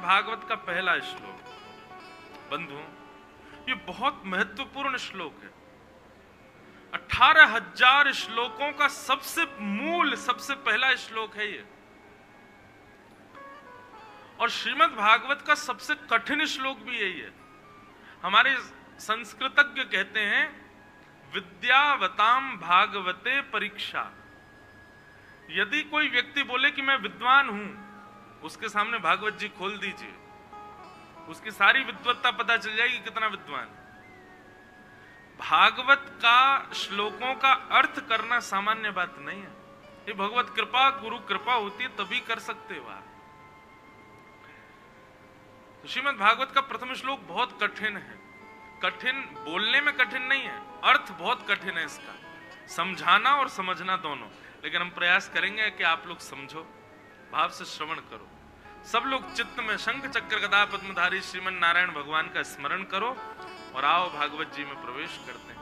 भागवत का पहला श्लोक, बंधुओं, ये बहुत महत्वपूर्ण श्लोक है। 18,000 श्लोकों का सबसे मूल, सबसे पहला श्लोक है ये। और श्रीमद् भागवत का सबसे कठिन श्लोक भी यही है। हमारे संस्कृतज्ञ कहते हैं विद्यावताम भागवते परीक्षा। यदि कोई व्यक्ति बोले कि मैं विद्वान हूं, उसके सामने भागवत जी खोल दीजिए, उसकी सारी विद्वत्ता पता चल जाएगी कितना विद्वान। भागवत का श्लोकों का अर्थ करना सामान्य बात नहीं है। ये भगवत कृपा, गुरु कृपा होती है तभी कर सकते हो आप। तो श्रीमद् भागवत का प्रथम श्लोक बहुत कठिन है। कठिन बोलने में कठिन नहीं है, अर्थ बहुत कठिन है इसका, समझाना और समझना दोनों। लेकिन हम प्रयास करेंगे कि आप लोग समझो, भाव से श्रवण करो। सब लोग चित्त में शंख चक्र गदा पद्मधारी श्रीमन नारायण भगवान का स्मरण करो और आओ भागवत जी में प्रवेश करते हैं।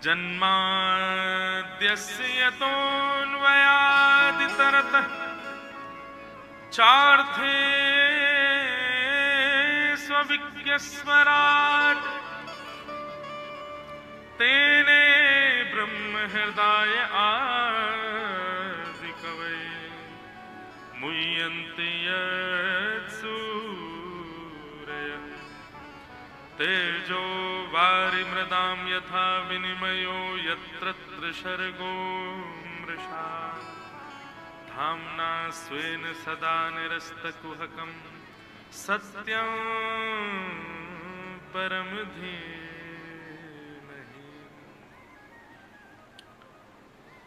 जन्माद्यस्य यतोऽन्वयादितरतः चार्थे स्वविज्ञस्वराट् तेने ब्रह्म हृदय आदिकवये मुह्यन्ति यत्सूरयः तेजो वारिमृदां यथा विनिमयो यत्र त्रिसर्गो मृषा धाम्ना स्वेन सदा निरस्तकुहकं सत्यं परम धीमहि।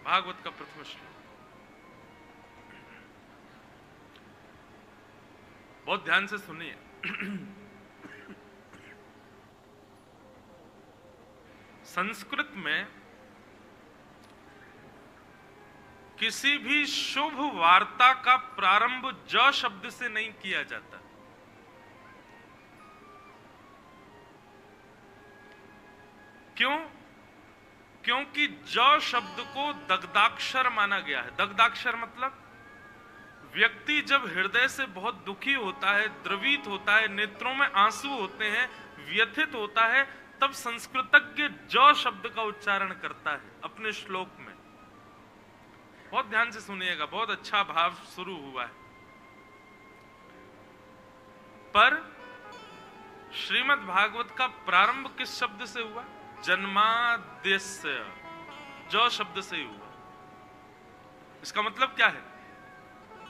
भागवत का प्रथम श्लोक बहुत ध्यान से सुनिए। संस्कृत में किसी भी शुभ वार्ता का प्रारंभ ज शब्द से नहीं किया जाता। क्यों? क्योंकि ज शब्द को दग्धाक्षर माना गया है। दग्धाक्षर मतलब व्यक्ति जब हृदय से बहुत दुखी होता है, द्रवित होता है, नेत्रों में आंसू होते हैं, व्यथित होता है, तब संस्कृतज्ञ ज शब्द का उच्चारण करता है अपने श्लोक में। बहुत ध्यान से सुनिएगा, बहुत अच्छा भाव शुरू हुआ है। पर श्रीमद् भागवत का प्रारंभ किस शब्द से हुआ? जन्माद्यस्य, ज शब्द से ही हुआ। इसका मतलब क्या है?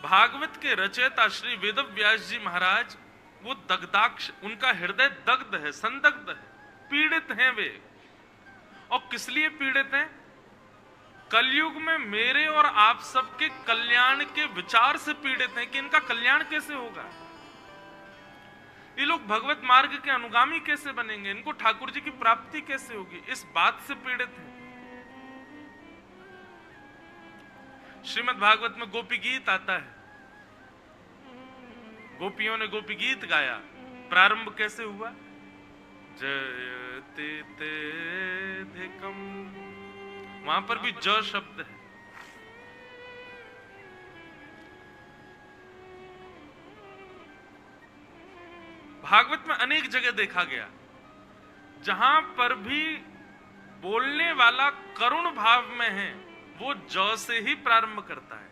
भागवत के रचयिता श्री वेदव्यास जी महाराज, वो दग्धाक्ष, उनका हृदय दग्ध है, संदग्ध है, पीड़ित हैं वे। और किस लिए पीड़ित हैं? कलयुग में मेरे और आप सबके कल्याण के विचार से पीड़ित हैं कि इनका कल्याण कैसे होगा, ये लोग भगवत मार्ग के अनुगामी कैसे बनेंगे, इनको ठाकुर जी की प्राप्ति कैसे होगी, इस बात से पीड़ित हैं। श्रीमद् भागवत में गोपी गीत आता है, गोपियों ने गोपी गीत गाया। प्रारंभ कैसे हुआ? जयते तेधिकम, वहां पर भी ज शब्द है। भागवत में अनेक जगह देखा गया जहां पर भी बोलने वाला करुण भाव में है, वो ज से ही प्रारंभ करता है।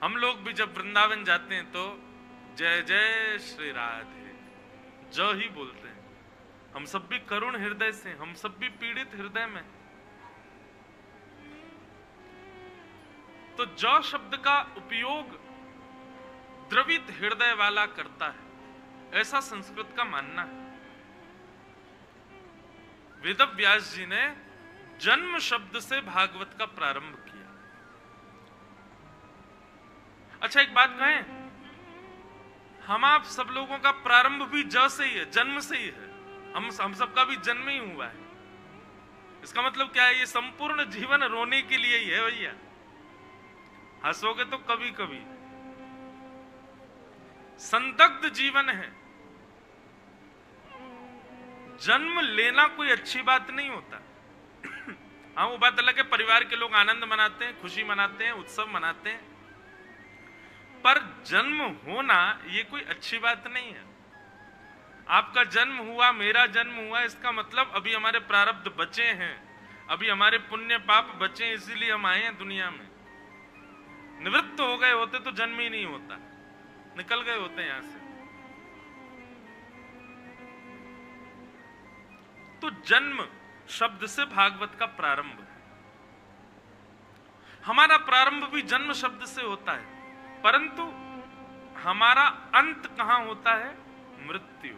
हम लोग भी जब वृंदावन जाते हैं तो जय जय श्री राधे ज ही बोलते हैं। हम सब भी करुण हृदय से, हम सब भी पीड़ित हृदय में। तो ज शब्द का उपयोग द्रवित हृदय वाला करता है, ऐसा संस्कृत का मानना है। वेदव्यास जी ने जन्म शब्द से भागवत का प्रारंभ किया। अच्छा एक बात कहें, हम आप सब लोगों का प्रारंभ भी ज से ही है, जन्म से ही है। हम सबका भी जन्म ही हुआ है। इसका मतलब क्या है? ये संपूर्ण जीवन रोने के लिए ही है भैया। हंसोगे तो कभी कभी। संदग्ध जीवन है। जन्म लेना कोई अच्छी बात नहीं होता। हाँ, वो बात अलग है, परिवार के लोग आनंद मनाते हैं, खुशी मनाते हैं, उत्सव मनाते हैं, पर जन्म होना ये कोई अच्छी बात नहीं है। आपका जन्म हुआ, मेरा जन्म हुआ, इसका मतलब अभी हमारे प्रारब्ध बचे हैं, अभी हमारे पुण्य पाप बचे हैं, इसीलिए हम आए हैं दुनिया में। निवृत्त हो गए होते तो जन्म ही नहीं होता, निकल गए होते यहां से। तो जन्म शब्द से भागवत का प्रारंभ है। हमारा प्रारंभ भी जन्म शब्द से होता है, परंतु हमारा अंत कहां होता है? मृत्यु।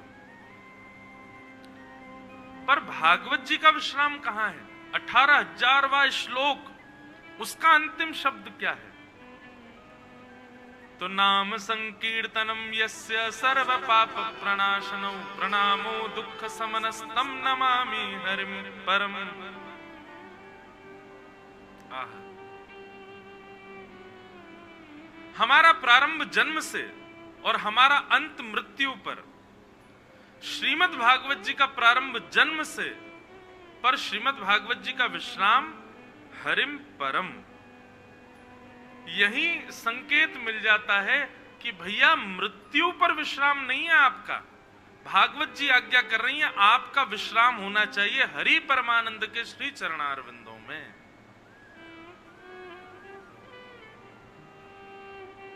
पर भागवत जी का विश्राम कहां है? 18,000वां श्लोक, उसका अंतिम शब्द क्या है? तो नाम संकीर्तनम यस्य सर्व पाप प्रणाशनो प्रणामो दुख समनस्तम नमामि हरिम परम। हमारा प्रारंभ जन्म से और हमारा अंत मृत्यु पर। श्रीमद् भागवत जी का प्रारंभ जन्म से, पर श्रीमद् भागवत जी का विश्राम हरिम परम। यही संकेत मिल जाता है कि भैया मृत्यु पर विश्राम नहीं है आपका। भागवत जी आज्ञा कर रही है आपका विश्राम होना चाहिए हरि परमानंद के श्री चरणारविंदों में।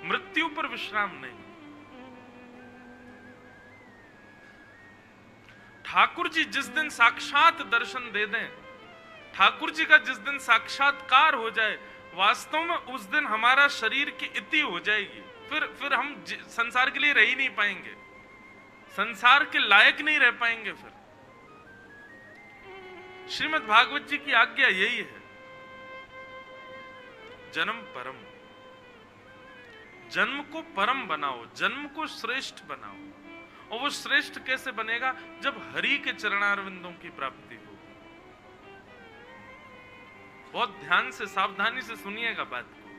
मृत्यु पर विश्राम नहीं। ठाकुर जी जिस दिन साक्षात दर्शन दे दें, ठाकुर जी का जिस दिन साक्षात्कार हो जाए, वास्तव में उस दिन हमारा शरीर की इति हो जाएगी। फिर हम संसार के लिए रह ही नहीं पाएंगे, संसार के लायक नहीं रह पाएंगे। फिर श्रीमद् भागवत जी की आज्ञा यही है, जन्म परम। जन्म को परम बनाओ, जन्म को श्रेष्ठ बनाओ। और वो श्रेष्ठ कैसे बनेगा? जब हरि के चरणारविंदों की प्राप्ति हो। बहुत ध्यान से, सावधानी से सुनिएगा बात को।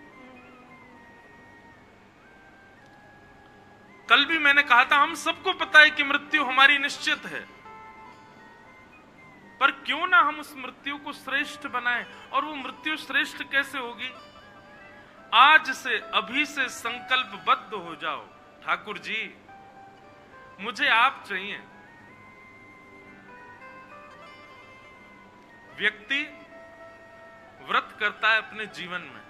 कल भी मैंने कहा था, हम सबको पता है कि मृत्यु हमारी निश्चित है, पर क्यों ना हम उस मृत्यु को श्रेष्ठ बनाएं। और वो मृत्यु श्रेष्ठ कैसे होगी? आज से, अभी से संकल्पबद्ध हो जाओ, ठाकुर जी मुझे आप चाहिए। व्यक्ति व्रत करता है अपने जीवन में,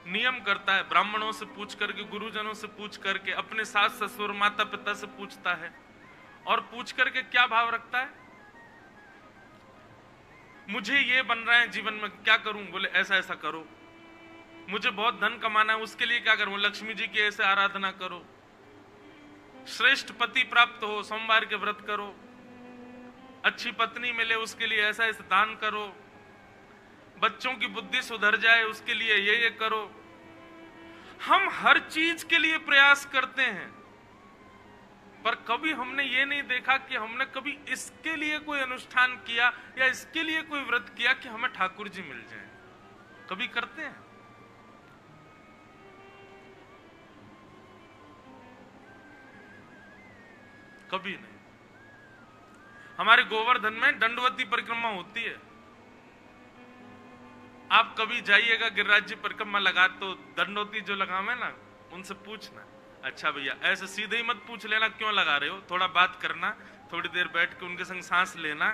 नियम करता है, ब्राह्मणों से पूछ करके, गुरुजनों से पूछ करके, अपने सास ससुर माता पिता से पूछता है, और पूछ करके क्या भाव रखता है? मुझे ये बन रहा है जीवन में, क्या करूं? बोले ऐसा ऐसा करो। मुझे बहुत धन कमाना है, उसके लिए क्या करूं? लक्ष्मी जी की ऐसे आराधना करो। श्रेष्ठ पति प्राप्त हो, सोमवार के व्रत करो। अच्छी पत्नी मिले, उसके लिए ऐसा ऐसा दान करो। बच्चों की बुद्धि सुधर जाए, उसके लिए ये करो। हम हर चीज के लिए प्रयास करते हैं, पर कभी हमने ये नहीं देखा कि हमने कभी इसके लिए कोई अनुष्ठान किया या इसके लिए कोई व्रत किया कि हमें ठाकुर जी मिल जाए। कभी करते हैं? कभी नहीं। हमारे गोवर्धन में दंडवती परिक्रमा होती है। आप कभी जाइएगा गिरिराज जी परिक्रमा लगा, तो दंडवती जो लगावे ना, उनसे पूछना, अच्छा भैया ऐसे सीधे ही मत पूछ लेना क्यों लगा रहे हो, थोड़ा बात करना, थोड़ी देर बैठ के उनके संग सांस लेना,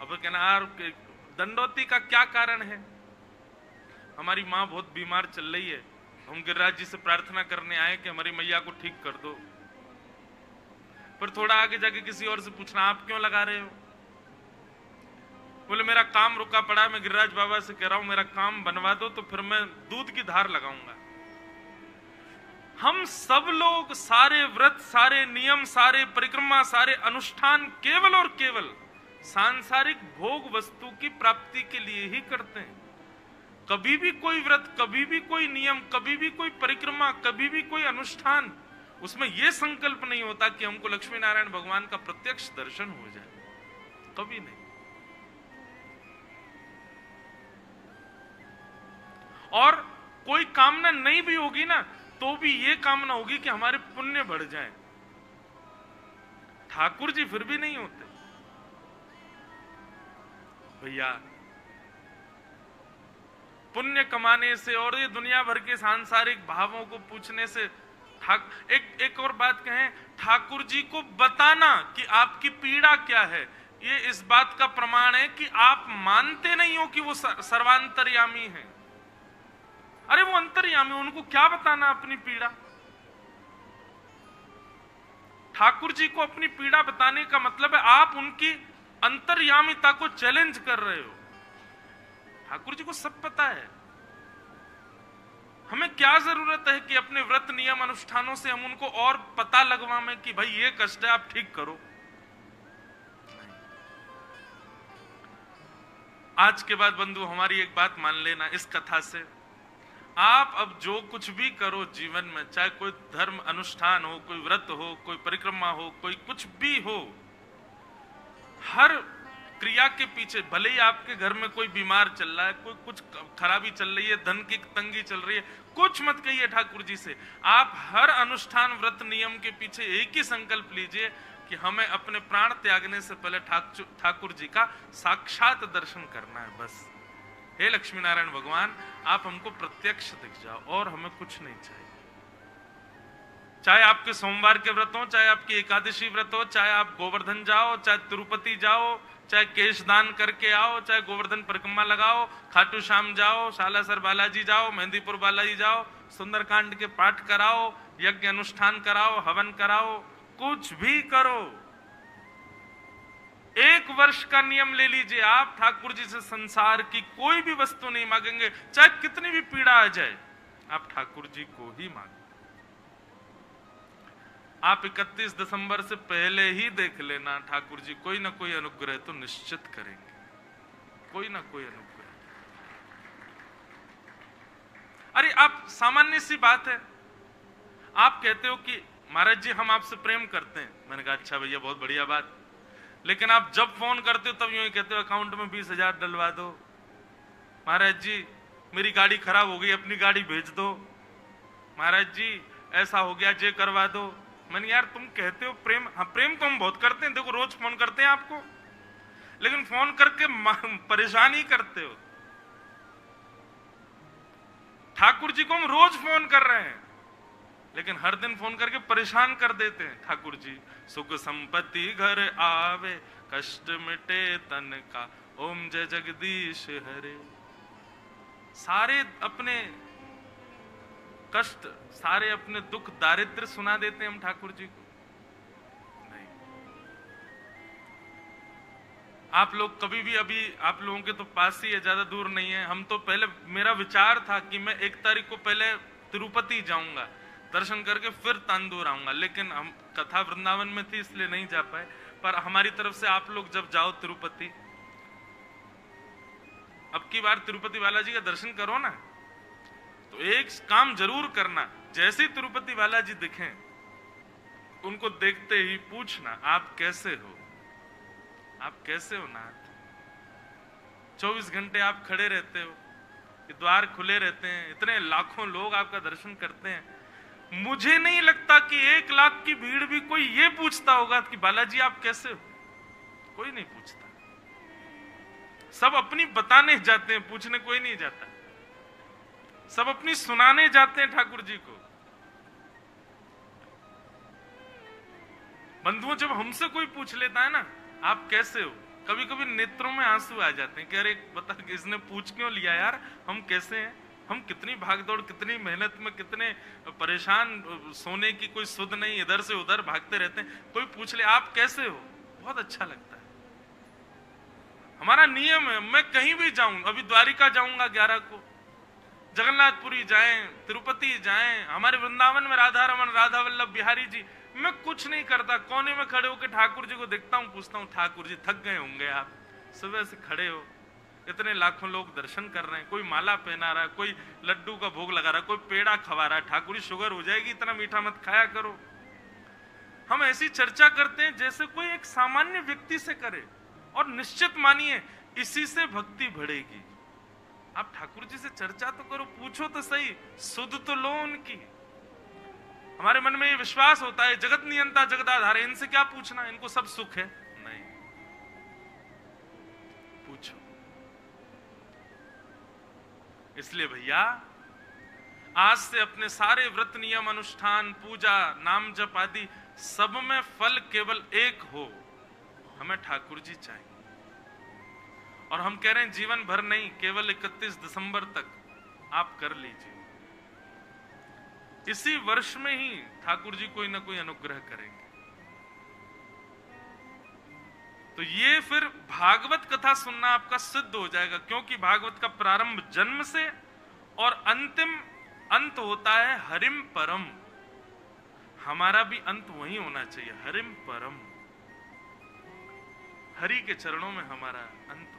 अब कहना यार दंडवती का क्या कारण है? हमारी माँ बहुत बीमार चल रही है, हम गिरिराज जी से प्रार्थना करने आए कि हमारी मैया को ठीक कर दो। फिर थोड़ा आगे जाके किसी और से पूछना, आप क्यों लगा रहे हो? बोले मेरा काम रुका पड़ा है, मैं गिरिराज बाबा से कह रहा हूं मेरा काम बनवा दो, तो फिर मैं दूध की धार लगाऊंगा। हम सब लोग सारे व्रत, सारे नियम, सारे परिक्रमा, सारे अनुष्ठान केवल और केवल सांसारिक भोग वस्तु की प्राप्ति के लिए ही करते हैं। कभी भी कोई व्रत, कभी भी कोई नियम, कभी भी कोई परिक्रमा, कभी भी कोई अनुष्ठान, उसमें यह संकल्प नहीं होता कि हमको लक्ष्मी नारायण भगवान का प्रत्यक्ष दर्शन हो जाए। कभी नहीं। और कोई कामना नहीं भी होगी ना, तो भी यह कामना होगी कि हमारे पुण्य बढ़ जाए। ठाकुर जी फिर भी नहीं होते। भैया पुण्य कमाने से और ये दुनिया भर के सांसारिक भावों को पूछने से एक और बात कहें, ठाकुर जी को बताना कि आपकी पीड़ा क्या है, ये इस बात का प्रमाण है कि आप मानते नहीं हो कि वो सर्वांतर्यामी है। अरे वो अंतर्यामी, उनको क्या बताना अपनी पीड़ा। ठाकुर जी को अपनी पीड़ा बताने का मतलब है आप उनकी अंतर्यामिता को चैलेंज कर रहे हो। ठाकुर जी को सब पता है। हमें क्या जरूरत है कि अपने व्रत नियम अनुष्ठानों से हम उनको और पता लगवाएं कि भाई ये कष्ट है, आप ठीक करो। आज के बाद बंधु हमारी एक बात मान लेना इस कथा से, आप अब जो कुछ भी करो जीवन में, चाहे कोई धर्म अनुष्ठान हो, कोई व्रत हो, कोई परिक्रमा हो, कोई कुछ भी हो, हर क्रिया के पीछे, भले ही आपके घर में कोई बीमार चल रहा है, कोई कुछ खराबी चल रही है, धन की तंगी चल रही है, कुछ मत कहिए ठाकुर जी से। आप हर अनुष्ठान व्रत नियम के पीछे एक ही संकल्प लीजिए कि हमें अपने प्राण त्यागने से पहले ठाकुर जी का साक्षात दर्शन करना है। बस हे लक्ष्मी नारायण भगवान, आप हमको प्रत्यक्ष दिख जाओ और हमें कुछ नहीं चाहिए। चाहे आपके सोमवार के व्रत हो, चाहे आपकी एकादशी व्रत हो, चाहे आप गोवर्धन जाओ, चाहे तिरुपति जाओ, चाहे केश दान करके आओ, चाहे गोवर्धन परिक्रमा लगाओ, खाटू श्याम जाओ, सालासर बालाजी जाओ, मेहंदीपुर बालाजी जाओ, सुंदरकांड के पाठ कराओ, यज्ञ अनुष्ठान कराओ, हवन कराओ, कुछ भी करो। 1 वर्ष का नियम ले लीजिए, आप ठाकुर जी से संसार की कोई भी वस्तु नहीं मांगेंगे, चाहे कितनी भी पीड़ा आ जाए, आप ठाकुर जी को ही मांगेंगे। आप 31 दिसंबर से पहले ही देख लेना, ठाकुर जी कोई ना कोई अनुग्रह तो निश्चित करेंगे, कोई ना कोई अनुग्रह। अरे आप, सामान्य सी बात है, आप कहते हो कि महाराज जी हम आपसे प्रेम करते हैं। मैंने कहा अच्छा भैया, बहुत बढ़िया बात, लेकिन आप जब फोन करते हो तब यूं ही कहते हो अकाउंट में 20,000 डलवा दो, महाराज जी मेरी गाड़ी खराब हो गई, अपनी गाड़ी भेज दो, महाराज जी ऐसा हो गया, जे करवा दो। मैंने यार तुम कहते हो प्रेम, हाँ प्रेम तो हम बहुत करते हैं, देखो रोज फोन करते हैं आपको, लेकिन फोन करके परेशान ही करते हो। ठाकुर जी को हम रोज फोन कर रहे हैं, लेकिन हर दिन फोन करके परेशान कर देते हैं। ठाकुर जी सुख संपत्ति घर आवे, कष्ट मिटे तन का, ओम जय जगदीश हरे। सारे अपने कष्ट, सारे अपने दुख दारिद्र सुना देते हैं हम ठाकुर जी को। नहीं, आप लोग कभी भी, अभी आप लोगों के तो पास ही है, ज्यादा दूर नहीं है। हम तो पहले, मेरा विचार था कि मैं 1 तारीख को पहले तिरुपति जाऊंगा, दर्शन करके फिर तांदूर आऊंगा, लेकिन हम कथा वृंदावन में थी इसलिए नहीं जा पाए। पर हमारी तरफ से आप लोग जब जाओ तिरुपति, अब की बार तिरुपति बालाजी का दर्शन करो ना, तो एक काम जरूर करना, जैसे ही तिरुपति बालाजी दिखें, उनको देखते ही पूछना आप कैसे हो, आप कैसे हो नाथ। 24 घंटे आप खड़े रहते हो, द्वार खुले रहते हैं, इतने लाखों लोग आपका दर्शन करते हैं। मुझे नहीं लगता कि 1 लाख की भीड़ भी कोई ये पूछता होगा कि बालाजी आप कैसे हो, कोई नहीं पूछता। सब अपनी बताने जाते हैं, पूछने कोई नहीं जाता। सब अपनी सुनाने जाते हैं ठाकुर जी को। बंधुओं, जब हमसे कोई पूछ लेता है ना आप कैसे हो, कभी कभी नेत्रों में आंसू आ जाते हैं कि अरे बता इसने पूछ क्यों लिया यार, हम कैसे हैं, हम कितनी भागदौड़, कितनी मेहनत में, कितने परेशान, सोने की कोई सुध नहीं, इधर से उधर भागते रहते हैं, कोई पूछ ले आप कैसे हो, बहुत अच्छा लगता है। हमारा नियम है, मैं कहीं भी जाऊं, अभी द्वारिका जाऊंगा 11 को, जगन्नाथपुरी जाएं, तिरुपति जाएं, हमारे वृंदावन में राधा रमन, राधा वल्लभ बिहारी जी, मैं कुछ नहीं करता, कोने में खड़े होकर ठाकुर जी को देखता हूं, पूछता हूं ठाकुर जी थक गए होंगे आप, सुबह से खड़े हो, इतने लाखों लोग दर्शन कर रहे हैं, कोई माला पहना रहा है, कोई लड्डू का भोग लगा रहा है, कोई पेड़ा खवा रहा है, ठाकुर जी शुगर हो जाएगी, इतना मीठा मत खाया करो। हम ऐसी चर्चा करते हैं जैसे कोई एक सामान्य व्यक्ति से करे, और निश्चित मानिए इसी से भक्ति बढ़ेगी। आप ठाकुर जी से चर्चा तो करो, पूछो तो सही, सुध तो लो उनकी। हमारे मन में ये विश्वास होता है जगत नियंता जगदाधार, इनसे क्या पूछना, इनको सब सुख है। नहीं, पूछो। इसलिए भैया आज से अपने सारे व्रत नियम अनुष्ठान पूजा नाम जप आदि सब में फल केवल एक हो, हमें ठाकुर जी चाहिए। और हम कह रहे हैं जीवन भर नहीं, केवल 31 दिसंबर तक आप कर लीजिए। इसी वर्ष में ही ठाकुर जी कोई ना कोई अनुग्रह करेंगे। तो ये फिर भागवत कथा सुनना आपका सिद्ध हो जाएगा, क्योंकि भागवत का प्रारंभ जन्म से और अंतिम अंत होता है हरिम परम। हमारा भी अंत वही होना चाहिए, हरिम परम, हरि के चरणों में हमारा अंत।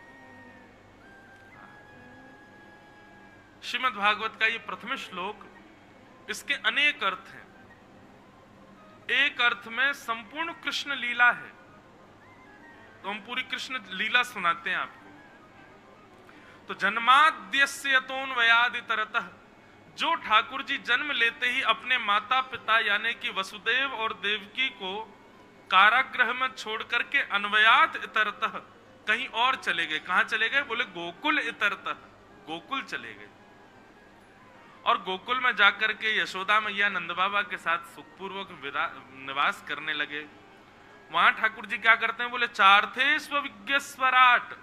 श्रीमद् भागवत का ये प्रथम श्लोक, इसके अनेक अर्थ हैं। एक अर्थ में संपूर्ण कृष्ण लीला है, तो हम पूरी कृष्ण लीला सुनाते हैं आपको। तो जन्माद्यस्य यतोऽन्वयादितरतः, जो ठाकुर जी जन्म लेते ही अपने माता पिता यानी कि वसुदेव और देवकी को कारागृह में छोड़ करके अन्वयात इतरतः कहीं और चले गए। कहां चले गए? बोले गोकुल इतरतः, गोकुल चले गए। और गोकुल में जाकर के यशोदा मैया नंद बाबा के साथ सुखपूर्वक निवास करने लगे। वहां ठाकुर जी क्या करते हैं? बोले चार्थे स्वविज्ञ स्वराट,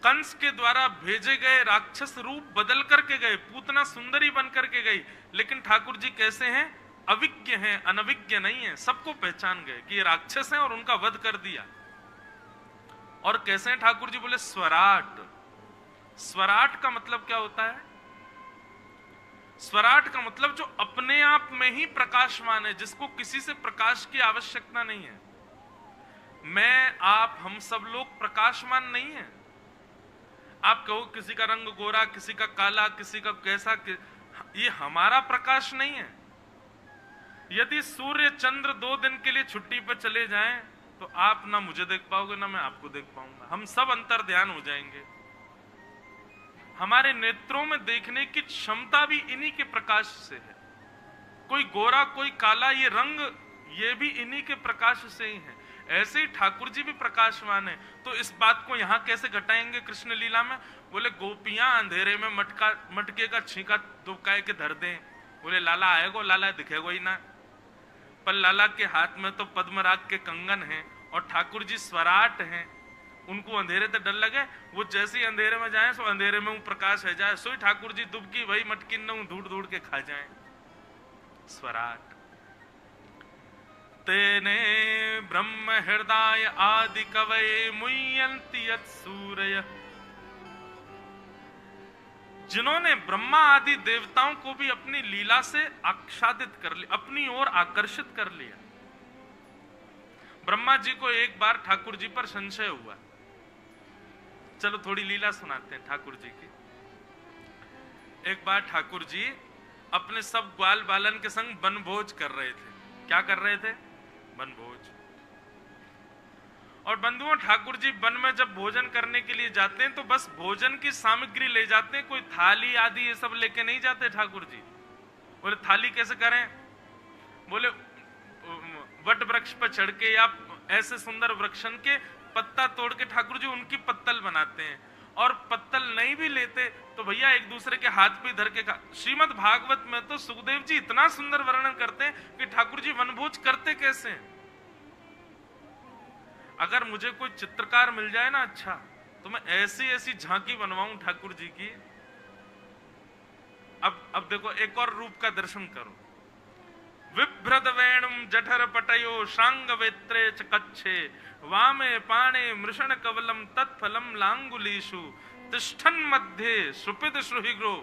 कंस के द्वारा भेजे गए राक्षस रूप बदल करके गए, पूतना सुंदरी बन करके गई, लेकिन ठाकुर जी कैसे हैं? अविज्ञ हैं, अनविज्ञ नहीं है। सबको पहचान गए कि ये राक्षस हैं और उनका वध कर दिया। और कैसे हैं ठाकुर जी? बोले स्वराट। स्वराट का मतलब क्या होता है? स्वराट का मतलब जो अपने आप में ही प्रकाशमान है, जिसको किसी से प्रकाश की आवश्यकता नहीं है। मैं, आप, हम सब लोग प्रकाशमान नहीं है। आप कहो किसी का रंग गोरा, किसी का काला, किसी का कैसा, ये हमारा प्रकाश नहीं है। यदि सूर्य चंद्र 2 दिन के लिए छुट्टी पर चले जाएं, तो आप ना मुझे देख पाओगे ना मैं आपको देख पाऊंगा, हम सब अंतर ध्यान हो जाएंगे। हमारे नेत्रों में देखने की क्षमता भी इन्हीं के प्रकाश से है। कोई गोरा कोई काला, ये रंग ये भी इन्हीं के प्रकाश से ही है। ऐसे ही ठाकुर जी भी प्रकाशवान है। तो इस बात को यहां कैसे घटाएंगे कृष्ण लीला में? बोले गोपियां अंधेरे में मटके का छींका दुबकाए के धर दें, बोले लाला आएगो, लाला दिखेगो ही ना। पर लाला के हाथ में तो पद्मराग के कंगन हैं और ठाकुर जी स्वराट हैं, उनको अंधेरे से डर लगे। वो जैसे ही अंधेरे में जाए सो अंधेरे में वो प्रकाश है जाए, सोई ठाकुर जी दुबकी वही मटकी न ढूंढ ढूंढ के खा जाए। स्वराट। तेने ब्रह्म हृदय आदि कवये मुह्यन्ति यत् सूरय, जिन्होंने ब्रह्मा आदि देवताओं को भी अपनी लीला से आच्छादित कर लिया, अपनी ओर आकर्षित कर लिया। ब्रह्मा जी को एक बार ठाकुर जी पर संशय हुआ। चलो थोड़ी लीला सुनाते हैं ठाकुर जी की। एक बार ठाकुर जी अपने सब ग्वाल बालन के संग वनभोज कर रहे थे। क्या कर रहे थे? वनभोज। और बंधुओं, ठाकुर जी वन में जब भोजन करने के लिए जाते हैं तो बस भोजन की सामग्री ले जाते हैं, कोई थाली आदि ये सब लेके नहीं जाते ठाकुर जी। बोले थाली कैसे करें? बोले वट वृक्ष पर चढ़ के या ऐसे सुंदर वृक्षन के पत्ता तोड़ के ठाकुर जी उनकी पत्तल बनाते हैं। और पत्तल नहीं भी लेते तो भैया एक दूसरे के हाथ पे धर के श्रीमद् भागवत में तो सुखदेव जी इतना सुंदर वर्णन करते हैं कि ठाकुर जी वनभोज करते कैसे हैं। अगर मुझे कोई चित्रकार मिल जाए ना अच्छा, तो मैं ऐसी ऐसी झांकी बनवाऊं ठाकुर जी की। अब देखो एक और रूप का दर्शन करो। विभ्रद वेणुम जठर पटयो शांग वेत्रे च कच्छे, वामे पाणे मृषण कवलम तत्फलम लांगुलीषु, तिष्ठन मध्ये सुपिद सुहिग्रो।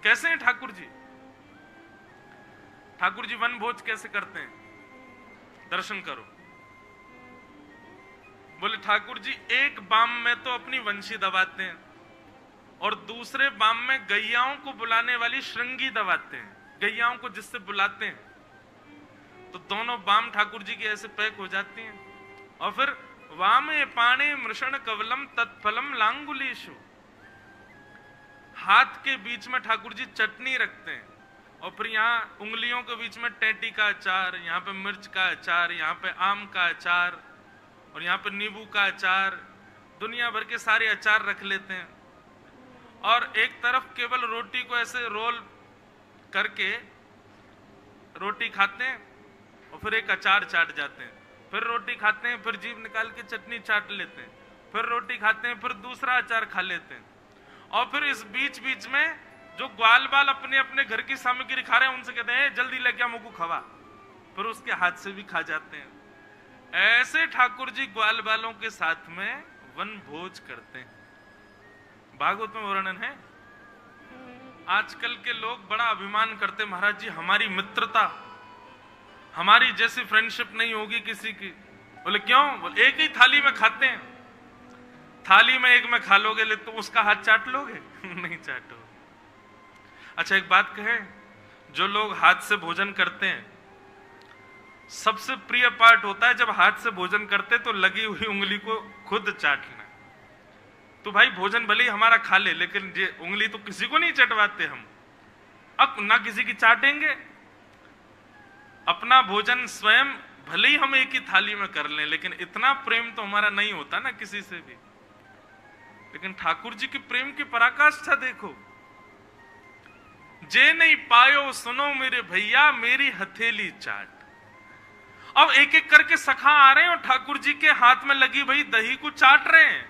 कैसे हैं ठाकुर जी? ठाकुर जी वनभोज कैसे करते हैं? दर्शन करो। बोले ठाकुर जी एक बाम में तो अपनी वंशी दबाते हैं और दूसरे बाम में गैयाओं को बुलाने वाली श्रृंगी दबाते हैं। गैयाओं को जिससे बुलाते हैं तो दोनों बाम ठाकुर जी की ऐसे पैक हो जाती हैं। और फिर वामे पाणे मृषण कवलम तत्फलम लांगुलीषु, हाथ के बीच में ठाकुर जी चटनी रखते हैं और फिर यहाँ उंगलियों के बीच में टेटी का अचार, यहाँ पे मिर्च का अचार, यहाँ पे आम का अचार और यहाँ पे नींबू का अचार, दुनिया भर के सारे अचार रख लेते हैं। और एक तरफ केवल रोटी को ऐसे रोल करके रोटी खाते हैं और फिर एक अचार चाट जाते हैं, फिर रोटी खाते हैं, फिर जीभ निकाल के चटनी चाट लेते हैं, फिर रोटी खाते हैं, फिर दूसरा अचार खा लेते हैं, और फिर इस बीच बीच में जो ग्वाल बाल अपने अपने घर की सामग्री खा रहे हैं उनसे कहते हैं जल्दी लेके आ मुझको खवा, फिर उसके हाथ से भी खा जाते हैं। ऐसे ठाकुर जी ग्वाल बालों के साथ में वन भोज करते हैं। भागवत में वर्णन है। आजकल के लोग बड़ा अभिमान करते, महाराज जी हमारी मित्रता, हमारी जैसी फ्रेंडशिप नहीं होगी किसी की। बोले क्यों? बोले एक ही थाली में खाते हैं, थाली में एक में खा लोगे ले तो उसका हाथ चाट लोगे? नहीं चाटोगे। अच्छा एक बात कहें, जो लोग हाथ से भोजन करते हैं सबसे प्रिय पार्ट होता है जब हाथ से भोजन करते तो लगी हुई उंगली को खुद चाटना। तो भाई भोजन भले ही हमारा खा ले, लेकिन ये उंगली तो किसी को नहीं चटवाते हम, अब ना किसी की चाटेंगे। अपना भोजन स्वयं भले ही हम एक ही थाली में कर लें, लेकिन इतना प्रेम तो हमारा नहीं होता ना किसी से भी। लेकिन ठाकुर जी की प्रेम की पराकाष्ठा देखो। जे नहीं पायो सुनो मेरे भैया मेरी हथेली चाट। अब एक एक करके सखा आ रहे हैं और ठाकुर जी के हाथ में लगी भाई दही को चाट रहे हैं,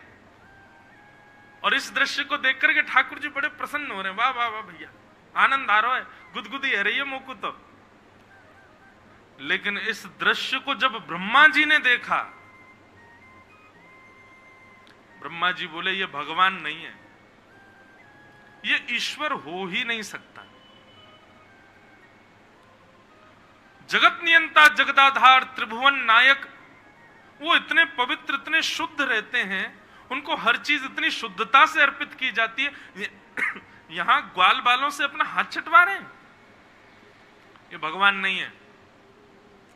और इस दृश्य को देख करके ठाकुर जी बड़े प्रसन्न हो रहे हैं। वाह वाह वाह भैया, आनंद आ रहा है, गुदगुदी है रही है मोकू तो। लेकिन इस दृश्य को जब ब्रह्मा जी ने देखा, ब्रह्मा जी बोले ये भगवान नहीं है, ये ईश्वर हो ही नहीं सकता। जगत नियंता जगदाधार त्रिभुवन नायक, वो इतने पवित्र इतने शुद्ध रहते हैं, उनको हर चीज इतनी शुद्धता से अर्पित की जाती है। यहां ग्वाल बालों से अपना हाथ छटवा रहे हैं। ये भगवान नहीं है,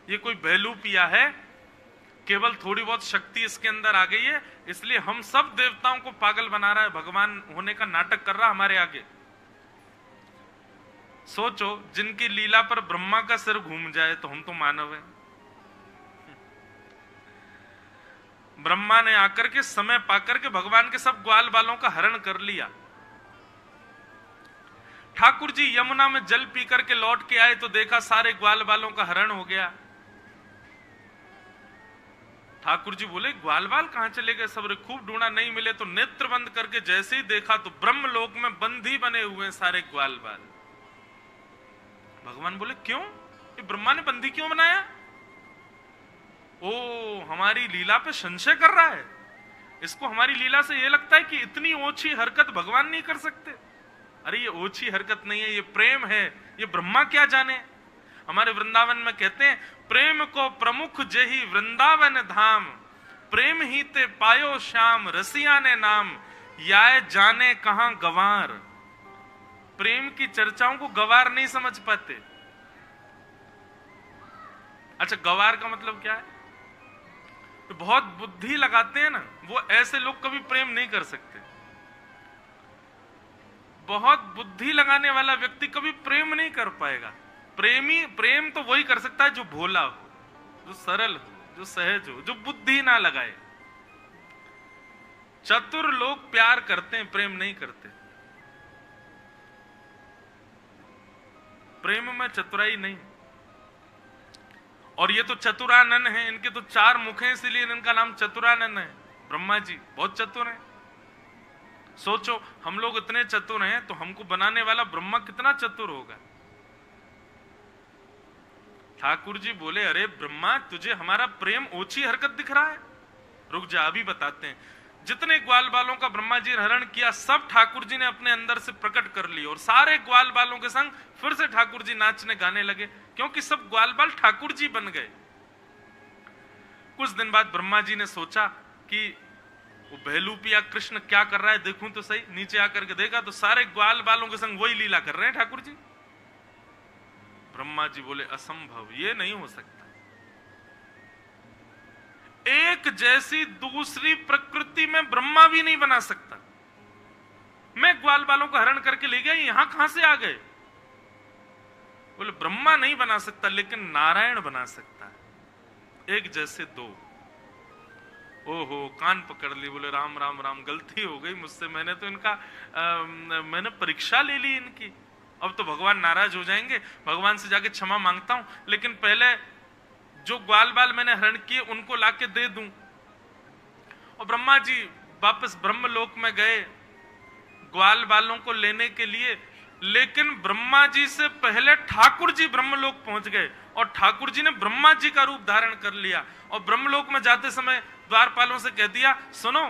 ये कोई बहलू पिया है, केवल थोड़ी बहुत शक्ति इसके अंदर आ गई है, इसलिए हम सब देवताओं को पागल बना रहा है, भगवान होने का नाटक कर रहा हमारे आगे। सोचो जिनकी लीला पर ब्रह्मा का सिर घूम जाए तो हम तो मानव हैं। ब्रह्मा ने आकर के समय पाकर के भगवान के सब ग्वाल बालों का हरण कर लिया। ठाकुर जी यमुना में जल पी करके लौट के आए तो देखा सारे ग्वाल बालों का हरण हो गया। ठाकुर जी बोले ग्वाल बाल कहां चले गए? सबरे खूब ढूंढा, नहीं मिले तो नेत्र बंद करके जैसे ही देखा तो ब्रह्मलोक में बंदी बने हुए हैं सारे ग्वाल बाल। भगवान बोले क्यों? ये ब्रह्मा ने बंदी क्यों बनाया? ओ हमारी लीला पे संशय कर रहा है, इसको हमारी लीला से ये लगता है कि इतनी ओछी हरकत भगवान नहीं कर सकते। अरे ये ओछी हरकत नहीं है, ये प्रेम है, ये ब्रह्मा क्या जाने। हमारे वृंदावन में कहते हैं प्रेम को प्रमुख जेहि वृंदावन धाम, प्रेम ही ते पायो श्याम रसिया ने नाम, याय जाने कहां गवार। प्रेम की चर्चाओं को गवार नहीं समझ पाते। अच्छा गवार का मतलब क्या है? तो बहुत बुद्धि लगाते हैं ना, वो ऐसे लोग कभी प्रेम नहीं कर सकते। बहुत बुद्धि लगाने वाला व्यक्ति कभी प्रेम नहीं कर पाएगा। प्रेम तो वही कर सकता है जो भोला हो, जो सरल हो, जो सहज हो, जो बुद्धि ना लगाए। चतुर लोग प्यार करते हैं, प्रेम नहीं करते। प्रेम में चतुराई नहीं। और ये तो चतुरानन है, इनके तो 4 मुख हैं, इसलिए इनका नाम चतुरानन है। ब्रह्मा जी बहुत चतुर हैं। सोचो हम लोग इतने चतुर हैं तो हमको बनाने वाला ब्रह्मा कितना चतुर होगा। ठाकुर जी बोले अरे ब्रह्मा तुझे हमारा प्रेम ओछी हरकत दिख रहा है? रुक जा अभी बताते हैं। जितने ग्वाल बालों का ब्रह्मा जी ने हरण किया सब ठाकुर जी ने अपने अंदर से प्रकट कर लिया, और सारे ग्वाल बालों के संग फिर से ठाकुर जी नाचने गाने लगे, क्योंकि सब ग्वाल बाल ठाकुर जी बन गए। कुछ दिन बाद ब्रह्मा जी ने सोचा कि वो बहलूपिया कृष्ण क्या कर रहा है देखूं तो सही। नीचे आकर के देखा तो सारे ग्वाल बालों के संग वही लीला कर रहे हैं ठाकुर जी। ब्रह्मा जी बोले असंभव, ये नहीं हो सकता। एक जैसी दूसरी प्रकृति में ब्रह्मा भी नहीं बना सकता। मैं ग्वाल बालों का हरण करके ले गया, यहां कहां से आ गए? बोले ब्रह्मा नहीं बना सकता लेकिन नारायण बना सकता है। एक जैसे दो। ओहो, कान पकड़ ली, बोले राम राम राम, गलती हो गई मुझसे, मैंने तो इनका मैंने परीक्षा ले ली इनकी, अब तो भगवान नाराज हो जाएंगे, भगवान से जाके क्षमा मांगता हूं, लेकिन पहले जो ग्वाल बाल मैंने हरण किए उनको लाके दे दूं। और ब्रह्मा जी वापस ब्रह्मलोक में गए ग्वाल बालों को लेने के लिए, लेकिन ब्रह्मा जी से पहले ठाकुर जी ब्रह्मलोक पहुंच गए और ठाकुर जी ने ब्रह्मा जी का रूप धारण कर लिया और ब्रह्मलोक में जाते समय द्वारपालों से कह दिया, सुनो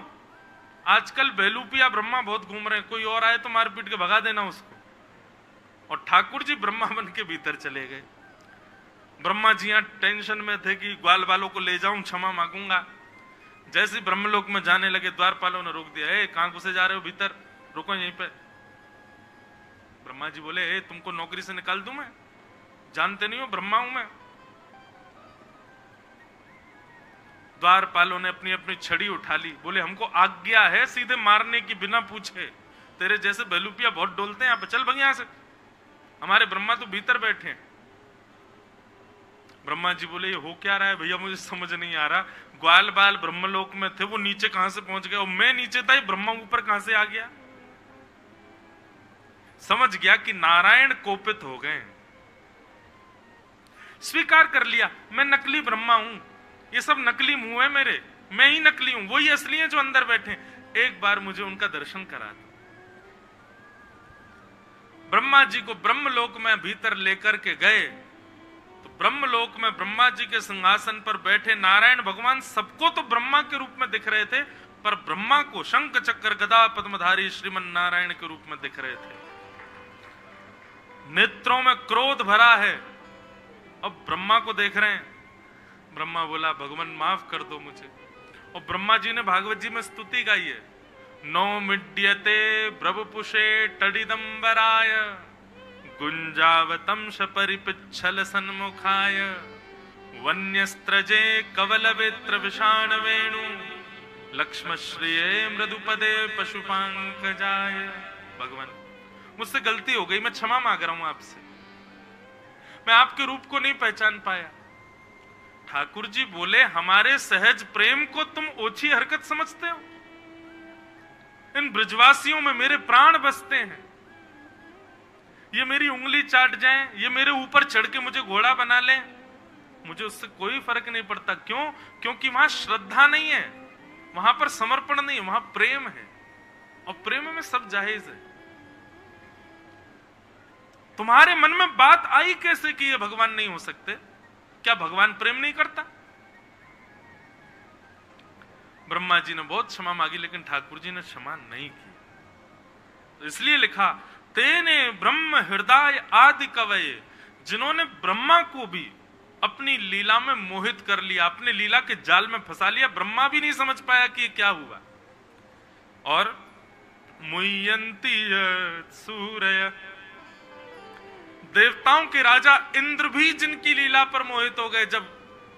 आजकल बेलूपिया ब्रह्मा बहुत घूम रहे हैं, कोई और आए तो मार पीट के भगा देना उसको। और ठाकुर जी ब्रह्मा बन के भीतर चले गए। ब्रह्मा जी यहां टेंशन में थे कि ग्वाल बालों को ले जाऊं, क्षमा मांगूंगा। जैसे ही ब्रह्मलोक में जाने लगे द्वारपालों ने रोक दिया, ए कहां घुसे जा रहे हो भीतर, रुको यहीं पे। ब्रह्मा जी बोले, ए तुमको नौकरी से निकाल दूं मैं, जानते नहीं हो ब्रह्मा हूं मैं। द्वारपालों ने अपनी अपनी छड़ी उठा ली, बोले हमको आज्ञा है सीधे मारने की बिना पूछे, तेरे जैसे बेलूपिया बहुत डोलते हैं, यहाँ पे चल भग यहां से, हमारे ब्रह्मा तो भीतर बैठे हैं। ब्रह्मा जी बोले ये हो क्या रहा है भैया, मुझे समझ नहीं आ रहा, ग्वाल बाल ब्रह्मलोक में थे, वो नीचे कहां से पहुंच गए और मैं नीचे था, ब्रह्मा ऊपर कहां से आ गया। समझ गया कि नारायण कोपित हो गए, स्वीकार कर लिया मैं नकली ब्रह्मा हूं, ये सब नकली मुंह है मेरे, मैं ही नकली हूं, वही असली है जो अंदर बैठे, एक बार मुझे उनका दर्शन करा दो। ब्रह्मा जी को ब्रह्मलोक में भीतर लेकर के गए तो ब्रह्मलोक में ब्रह्मा जी के सिंहासन पर बैठे नारायण भगवान सबको तो ब्रह्मा के रूप में दिख रहे थे, पर ब्रह्मा को शंख चक्र गदा पद्मधारी श्रीमन नारायण के रूप में दिख रहे थे। नेत्रों में क्रोध भरा है, अब ब्रह्मा को देख रहे हैं। ब्रह्मा बोला भगवान माफ कर दो मुझे। और ब्रह्मा जी ने भागवत जी में स्तुति गाई है, नो मिड्यते ब्रवपुषे टडिदंबराय गुंजावतम परिपिच्छल सन्मुखाय वन्यस्त्रजे कवलवेत्र विषाण वेणु लक्ष्मश्रिये मृदुपदे पशुपांकजाय। भगवान मुझसे गलती हो गई, मैं क्षमा मांग रहा हूं आपसे, मैं आपके रूप को नहीं पहचान पाया। ठाकुर जी बोले हमारे सहज प्रेम को तुम ओछी हरकत समझते हो, इन ब्रजवासियों में मेरे प्राण बसते हैं, ये मेरी उंगली चाट जाएं, ये मेरे ऊपर चढ़ के मुझे घोड़ा बना लें, मुझे उससे कोई फर्क नहीं पड़ता। क्यों? क्योंकि वहां श्रद्धा नहीं है, वहां पर समर्पण नहीं है, वहां प्रेम है, और प्रेम में सब जायज है। तुम्हारे मन में बात आई कैसे कि ये भगवान नहीं हो सकते? क्या भगवान प्रेम नहीं करता? ब्रह्मा जी ने बहुत क्षमा मांगी, लेकिन ठाकुर जी ने क्षमा नहीं की। तो इसलिए लिखा तेने ब्रह्म हृदय आदि कवये, जिन्होंने ब्रह्मा को भी अपनी लीला में मोहित कर लिया, अपने लीला के जाल में फंसा लिया, ब्रह्मा भी नहीं समझ पाया कि ये क्या हुआ। और मुह्यंती सूर्य, देवताओं के राजा इंद्र भी जिनकी लीला पर मोहित हो गए। जब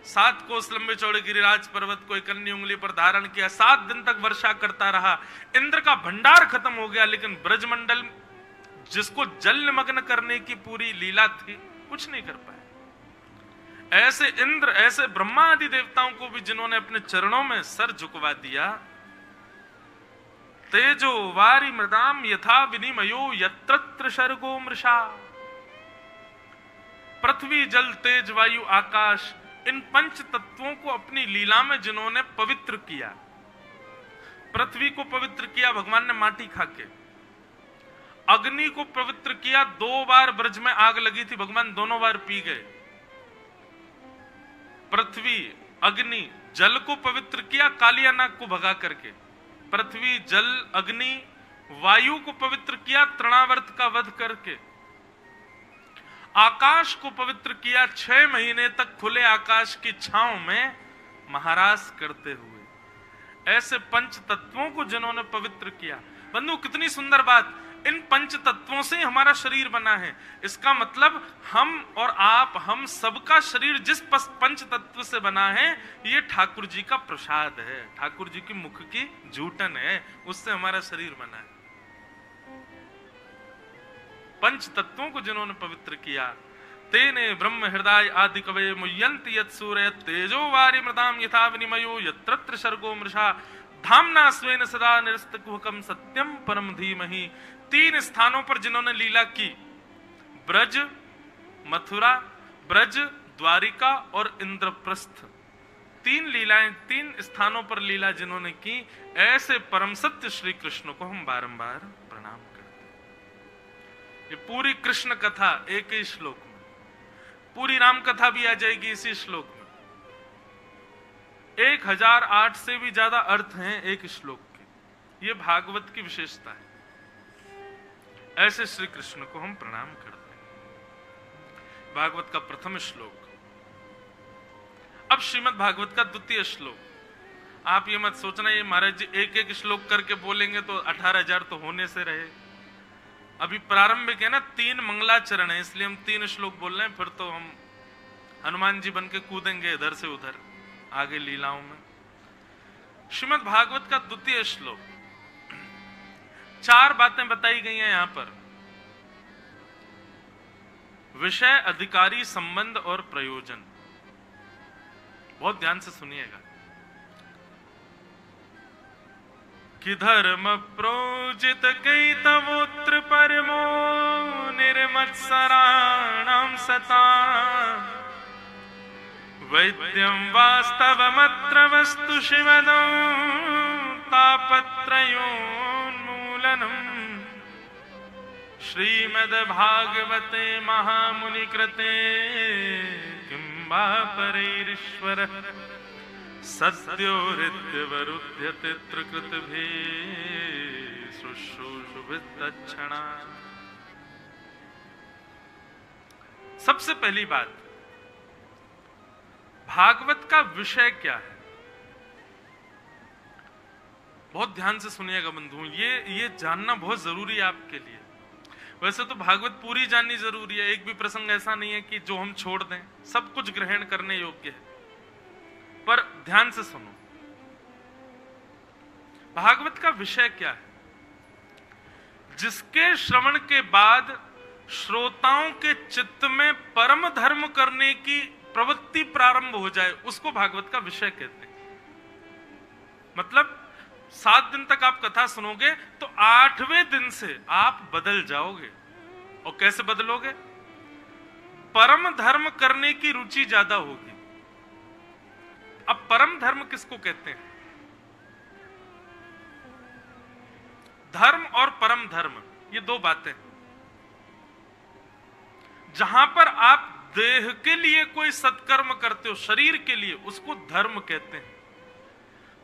7 कोस लंबे चौड़े गिरिराज पर्वत को एक अन्य उंगली पर धारण किया, 7 दिन तक वर्षा करता रहा, इंद्र का भंडार खत्म हो गया, लेकिन ब्रजमंडल जिसको जल निमग्न करने की पूरी लीला थी, कुछ नहीं कर पाए। ऐसे इंद्र, ऐसे ब्रह्मा आदि देवताओं को भी जिन्होंने अपने चरणों में सर झुकवा दिया। तेजो वारी मृदाम यथा विनिमयो यत्र शर्गो मृषा, पृथ्वी जल तेज वायु आकाश, इन 5 तत्वों को अपनी लीला में जिन्होंने पवित्र किया। पृथ्वी को पवित्र किया भगवान ने माटी खाके, अग्नि को पवित्र किया, 2 बार ब्रज में आग लगी थी, भगवान दोनों बार पी गए। पृथ्वी अग्नि जल को पवित्र किया कालिया नाग को भगा करके, पृथ्वी जल अग्नि वायु को पवित्र किया तृणावर्त का वध करके, आकाश को पवित्र किया 6 महीने तक खुले आकाश की छांव में महाराज करते हुए। ऐसे 5 तत्वों को जिन्होंने पवित्र किया। बंधु कितनी सुंदर बात, इन 5 तत्वों से हमारा शरीर बना है। इसका मतलब हम और आप, हम सबका शरीर जिस 5 तत्व से बना है, ये ठाकुर जी का प्रसाद है, ठाकुर जी की मुख की जूठन है, उससे हमारा शरीर बना है। 5 तत्वों को जिन्होंने पवित्र किया, तेने ब्रह्म हृदय आदि कवये मुह्यन्ति यत् सूर्य तेजो वारि मृताम यथा विनिमयो यत्रत्र सर्गो मृषा धामना स्वेन सदा निरस्तकुहकम सत्यम परम धीमहि। 3 स्थानों पर जिन्होंने लीला की, ब्रज, मथुरा, ब्रज, द्वारिका और इंद्रप्रस्थ, 3 लीलाएं, 3 स्थानों पर लीला जिन्होंने की, ऐसे परम सत्य श्री कृष्ण को हम बारंबार प्रणाम करते हैं। ये पूरी कृष्ण कथा एक ही श्लोक में, पूरी राम कथा भी आ जाएगी इसी श्लोक में। 1008 से भी ज्यादा अर्थ हैं एक श्लोक के। ये भागवत की विशेषता है। ऐसे श्री कृष्ण को हम प्रणाम करते हैं। भागवत का प्रथम श्लोक। अब श्रीमद् भागवत का द्वितीय श्लोक। आप ये मत सोचना ये महाराज जी एक एक श्लोक करके बोलेंगे तो 18,000 तो होने से रहे। अभी प्रारंभिक है ना, 3 मंगलाचरण है, इसलिए हम 3 श्लोक बोल रहे हैं। फिर तो हम हनुमान जी बन के कूदेंगे इधर से उधर आगे लीलाओं में। श्रीमद् भागवत का द्वितीय श्लोक। 4 बातें बताई गई हैं यहां पर। विषय, अधिकारी, संबंध और प्रयोजन। बहुत ध्यान से सुनिएगा। कि धर्म प्रोजित कई तवोत्र परमो निर्मत्सराणाम सता वैद्यं वास्तवमत्र वस्तु शिवदं तापत्रयोन्मूलनम् श्रीमद्भागवते महामुनि कृते किं वा परैरीश्वरः सद्यो हृद्यवरुध्यते त्रिकृतभिः शुश्रूषुभिस्तच्छणा। सबसे पहली बात, भागवत का विषय क्या है? बहुत ध्यान से सुनिएगा बंधुओं, ये जानना बहुत जरूरी है आपके लिए। वैसे तो भागवत पूरी जाननी जरूरी है, एक भी प्रसंग ऐसा नहीं है कि जो हम छोड़ दें, सब कुछ ग्रहण करने योग्य है। पर ध्यान से सुनो, भागवत का विषय क्या है? जिसके श्रवण के बाद श्रोताओं के चित्त में परम धर्म करने की प्रवृत्ति प्रारंभ हो जाए, उसको भागवत का विषय कहते हैं। मतलब 7 दिन तक आप कथा सुनोगे तो 8वें दिन से आप बदल जाओगे। और कैसे बदलोगे? परम धर्म करने की रुचि ज्यादा होगी। अब परम धर्म किसको कहते हैं? धर्म और परम धर्म, ये 2 बातें। जहां पर आप देह के लिए कोई सत्कर्म करते हो, शरीर के लिए, उसको धर्म कहते हैं।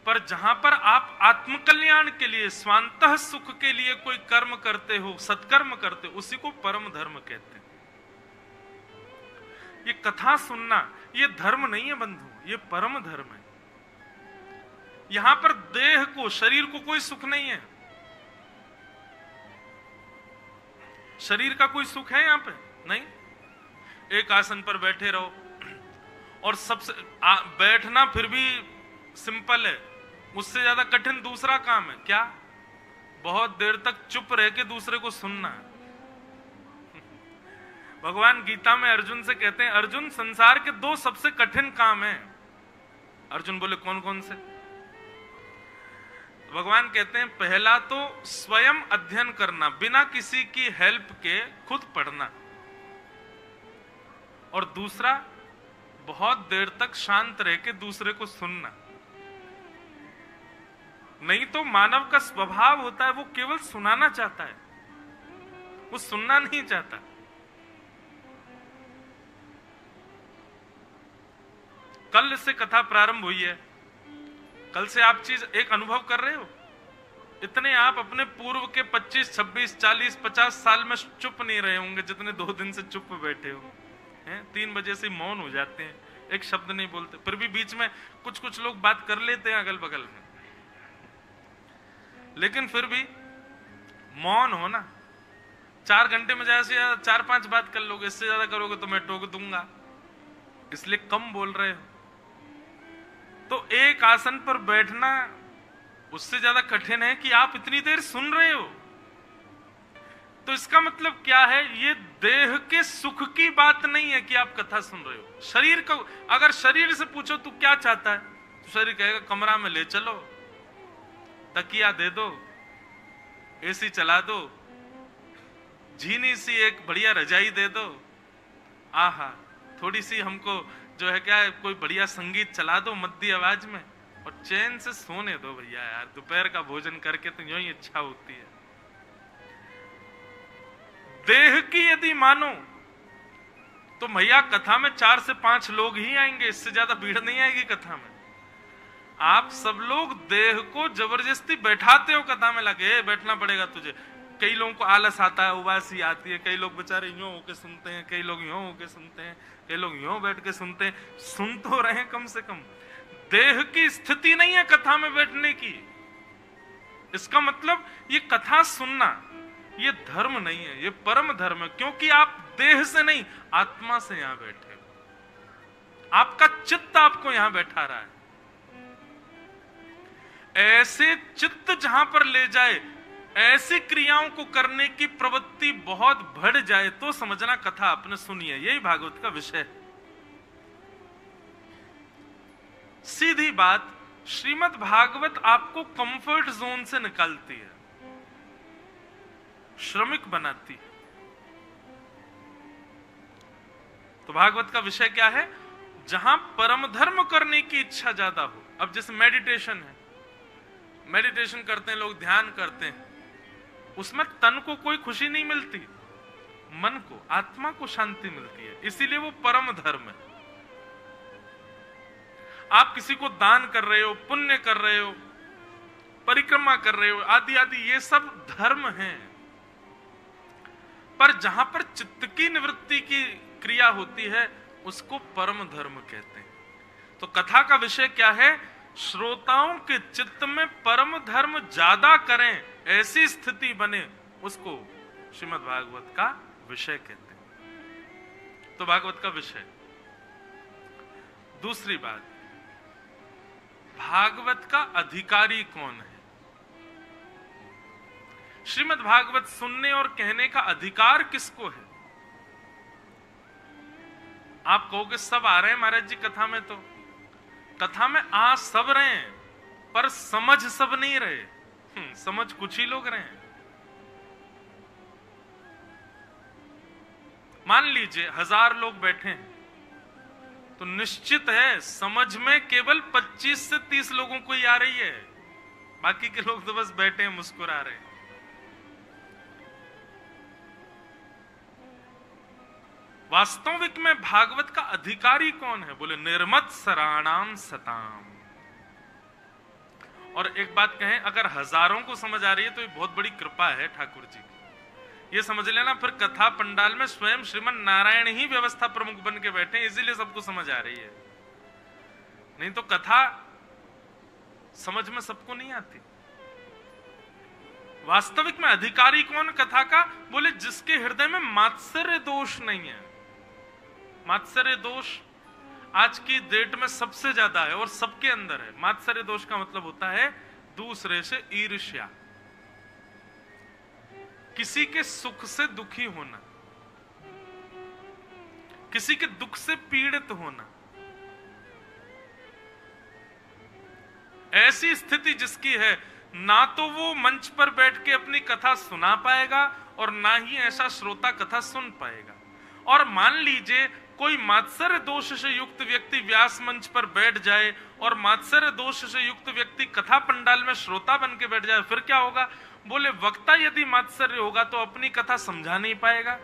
पर जहां पर आप आत्मकल्याण के लिए, स्वांतः सुख के लिए कोई कर्म करते हो, सत्कर्म करते हो, उसी को परम धर्म कहते हैं। ये कथा सुनना ये धर्म नहीं है बंधु, ये परम धर्म है। यहां पर देह को, शरीर को कोई सुख नहीं है। शरीर का कोई सुख है यहां पे? नहीं। एक आसन पर बैठे रहो और सबसे बैठना फिर भी सिंपल है, उससे ज्यादा कठिन दूसरा काम है। क्या? बहुत देर तक चुप रह के दूसरे को सुनना है। भगवान गीता में अर्जुन से कहते हैं, अर्जुन संसार के 2 सबसे कठिन काम हैं। अर्जुन बोले कौन कौन से? भगवान कहते हैं, पहला तो स्वयं अध्ययन करना, बिना किसी की हेल्प के खुद पढ़ना। और दूसरा, बहुत देर तक शांत रह के दूसरे को सुनना। नहीं तो मानव का स्वभाव होता है वो केवल सुनाना चाहता है, वो सुनना नहीं चाहता। कल से कथा प्रारंभ हुई है। कल से आप चीज एक अनुभव कर रहे हो। इतने आप अपने पूर्व के 25, 26, 40, 50 साल में चुप नहीं रहे होंगे जितने 2 दिन से चुप बैठे हो। 3 बजे से मौन हो जाते हैं, एक शब्द नहीं बोलते। फिर भी बीच में कुछ लोग बात कर लेते हैं अगल बगल में, लेकिन फिर भी मौन हो ना। 4 घंटे में जैसे 4-5 बात कर लोगे, इससे ज्यादा करोगे तो मैं टोक दूंगा, इसलिए कम बोल रहे हो। तो एक आसन पर बैठना उससे ज्यादा कठिन है कि आप इतनी देर सुन रहे हो। तो इसका मतलब क्या है, ये देह के सुख की बात नहीं है कि आप कथा सुन रहे हो। शरीर को अगर शरीर से पूछो तू क्या चाहता है, तो शरीर कहेगा कमरा में ले चलो, तकिया दे दो, एसी चला दो, झीनी सी एक बढ़िया रजाई दे दो, आहा थोड़ी सी हमको जो है क्या है कोई बढ़िया संगीत चला दो मध्य आवाज में, और चैन से सोने दो भैया यार, दोपहर का भोजन करके तो यूं ही इच्छा होती है। देह की यदि मानो तो भैया कथा में 4 से 5 लोग ही आएंगे, इससे ज्यादा भीड़ नहीं आएगी कथा में। आप सब लोग देह को जबरदस्ती बैठाते हो कथा में, लगे बैठना पड़ेगा तुझे। कई लोगों को आलस आता है, उबासी आती है, कई लोग बेचारे यूं होके सुनते हैं, कई लोग यूं होके सुनते हैं, कई लोग यूं बैठ के सुनते हैं। सुन तो रहे कम से कम। देह की स्थिति नहीं है कथा में बैठने की। इसका मतलब ये कथा सुनना ये धर्म नहीं है, ये परम धर्म है, क्योंकि आप देह से नहीं आत्मा से यहां बैठे हो। आपका चित्त आपको यहां बैठा रहा है। ऐसे चित्त जहां पर ले जाए, ऐसी क्रियाओं को करने की प्रवृत्ति बहुत बढ़ जाए तो समझना कथा आपने सुनी है। यही भागवत का विषय है। सीधी बात, श्रीमद् भागवत आपको कंफर्ट जोन से निकालती है, श्रमिक बनाती है। तो भागवत का विषय क्या है, जहां परम धर्म करने की इच्छा ज्यादा हो। अब जैसे मेडिटेशन है, मेडिटेशन करते हैं लोग, ध्यान करते हैं, उसमें तन को कोई खुशी नहीं मिलती, मन को, आत्मा को शांति मिलती है, इसीलिए वो परम धर्म है। आप किसी को दान कर रहे हो, पुण्य कर रहे हो, परिक्रमा कर रहे हो, आदि आदि, ये सब धर्म हैं। पर जहां पर चित्त की निवृत्ति की क्रिया होती है उसको परम धर्म कहते हैं। तो कथा का विषय क्या है, श्रोताओं के चित्त में परम धर्म ज्यादा करें, ऐसी स्थिति बने, उसको श्रीमद् भागवत का विषय कहते हैं। तो भागवत का विषय। दूसरी बात, भागवत का अधिकारी कौन है। श्रीमद् भागवत सुनने और कहने का अधिकार किसको है। आप कहोगे सब आ रहे हैं महाराज जी कथा में, तो कथा में आ सब रहे हैं पर समझ सब नहीं रहे। समझ कुछ ही लोग रहे हैं। मान लीजिए 1000 लोग बैठे हैं, तो निश्चित है समझ में केवल 25 से 30 लोगों को ही आ रही है, बाकी के लोग तो बस बैठे हैं, मुस्कुरा रहे हैं। वास्तविक में भागवत का अधिकारी कौन है, बोले निर्मत्सराणाम सताम। और एक बात कहें, अगर हजारों को समझ आ रही है तो ये बहुत बड़ी कृपा है ठाकुर जी की। ये समझ लेना, फिर कथा पंडाल में स्वयं श्रीमन नारायण ही व्यवस्था प्रमुख बन के बैठे, इसीलिए सबको समझ आ रही है। नहीं तो कथा समझ में सबको नहीं आती। वास्तविक में अधिकारी कौन कथा का, बोले जिसके हृदय में मात्सर्य दोष नहीं है। मात्सर्य दोष आज की डेट में सबसे ज्यादा है और सबके अंदर है। मात्सर्य दोष का मतलब होता है दूसरे से ईर्ष्या, किसी के सुख से दुखी होना, किसी के दुख से पीड़ित होना। ऐसी स्थिति जिसकी है, ना तो वो मंच पर बैठ के अपनी कथा सुना पाएगा और ना ही ऐसा श्रोता कथा सुन पाएगा। और मान लीजिए कोई मात्सर्य दोष से युक्त व्यक्ति व्यास मंच पर बैठ जाए और मात्सर्य दोष से युक्त व्यक्ति कथा पंडाल में श्रोता बन के बैठ जाए, फिर क्या होगा, बोले वक्ता यदि मात्सर्य होगा तो अपनी कथा समझा नहीं पाएगा,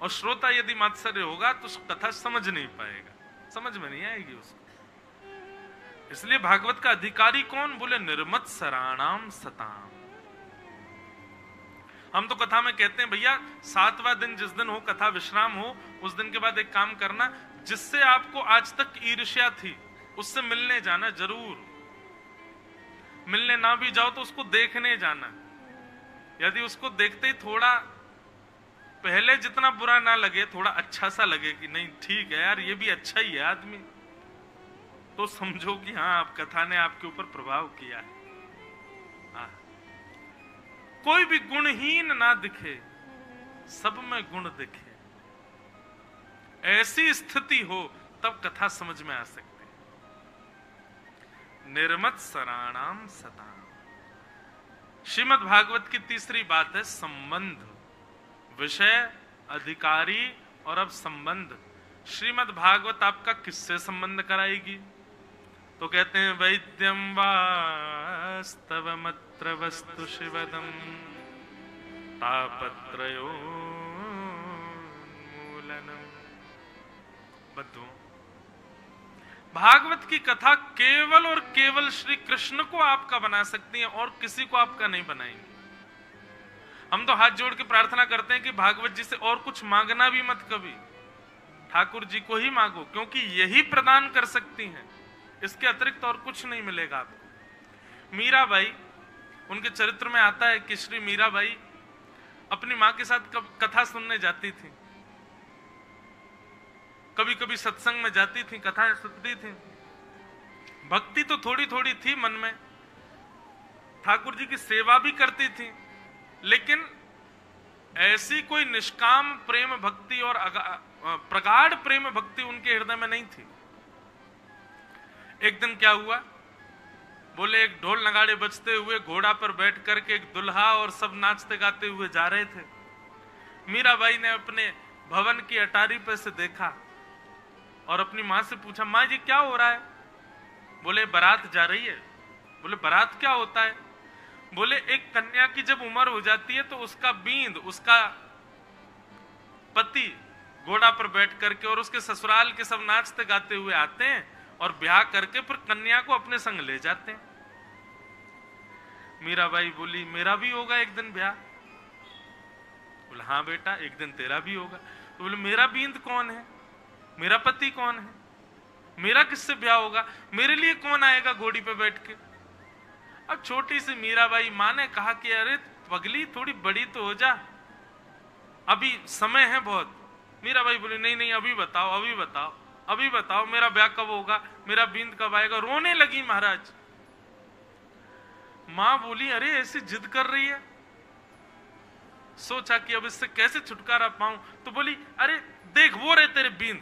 और श्रोता यदि मात्सर्य होगा तो कथा समझ नहीं पाएगा, समझ में नहीं आएगी उसको। इसलिए भागवत का अधिकारी कौन, बोले निर्मत्सराणाम सताम। हम तो कथा में कहते हैं भैया 7वां दिन जिस दिन हो, कथा विश्राम हो, उस दिन के बाद एक काम करना, जिससे आपको आज तक ईर्ष्या थी उससे मिलने जाना जरूर। मिलने ना भी जाओ तो उसको देखने जाना। यदि उसको देखते ही थोड़ा पहले जितना बुरा ना लगे, थोड़ा अच्छा सा लगे कि नहीं ठीक है यार ये भी अच्छा ही है आदमी, तो समझो कि हाँ आप कथा ने आपके ऊपर प्रभाव किया है। कोई भी गुणहीन ना दिखे, सब में गुण दिखे, ऐसी स्थिति हो तब कथा समझ में आ सकती है। निर्मत सराणाम सदा। श्रीमद् भागवत की तीसरी बात है संबंध, विषय, अधिकारी और अब संबंध। श्रीमद् भागवत आपका किससे संबंध कराएगी? तो कहते हैं वैद्यम वास्तवमत्र वस्तु शिवदम तापत्रयोन्मूलनम। बद्धो, भागवत की कथा केवल और केवल श्री कृष्ण को आपका बना सकती है और किसी को आपका नहीं बनाएंगे। हम तो हाथ जोड़ के प्रार्थना करते हैं कि भागवत जी से और कुछ मांगना भी मत कभी, ठाकुर जी को ही मांगो, क्योंकि यही प्रदान कर सकती हैं, इसके अतिरिक्त और कुछ नहीं मिलेगा आपको। मीराबाई, उनके चरित्र में आता है कि श्री मीराबाई अपनी मां के साथ कथा सुनने जाती थी, कभी कभी सत्संग में जाती थी, कथाएं सुनती थी। भक्ति तो थोड़ी थोड़ी थी मन में, ठाकुर जी की सेवा भी करती थी, लेकिन ऐसी कोई निष्काम प्रेम भक्ति और प्रगाढ़ प्रेम भक्ति उनके हृदय में नहीं थी। एक दिन क्या हुआ, बोले एक ढोल नगाड़े बजते हुए घोड़ा पर बैठ करके एक दुल्हा और सब नाचते गाते हुए जा रहे थे। मीराबाई ने अपने भवन की अटारी पे से देखा और अपनी मां से पूछा, मां जी क्या हो रहा है? बोले बारात जा रही है। बोले बारात क्या होता है? बोले एक कन्या की जब उम्र हो जाती है तो उसका बींद, उसका पति घोड़ा पर बैठ करके और उसके ससुराल के सब नाचते गाते हुए आते हैं और ब्याह करके फिर कन्या को अपने संग ले जाते हैं। मीराबाई बोली मेरा भी होगा एक दिन ब्याह। बोले हाँ बेटा एक दिन तेरा भी होगा। तो बोले मेरा बींद कौन है, मेरा पति कौन है, मेरा किससे ब्याह होगा, मेरे लिए कौन आएगा घोड़ी पे बैठ के? अब छोटी सी मीराबाई मां ने कहा कि अरे पगली थोड़ी बड़ी तो हो जा, अभी समय है बहुत। मीराबाई बोली नहीं नहीं अभी बताओ, अभी बताओ, अभी बताओ, मेरा ब्याह कब होगा, मेरा बींद कब आएगा। रोने लगी महाराज। मां बोली अरे ऐसी जिद कर रही है। सोचा कि अब इससे कैसे छुटकारा पाऊं, तो बोली अरे देख वो रहे तेरे बींद।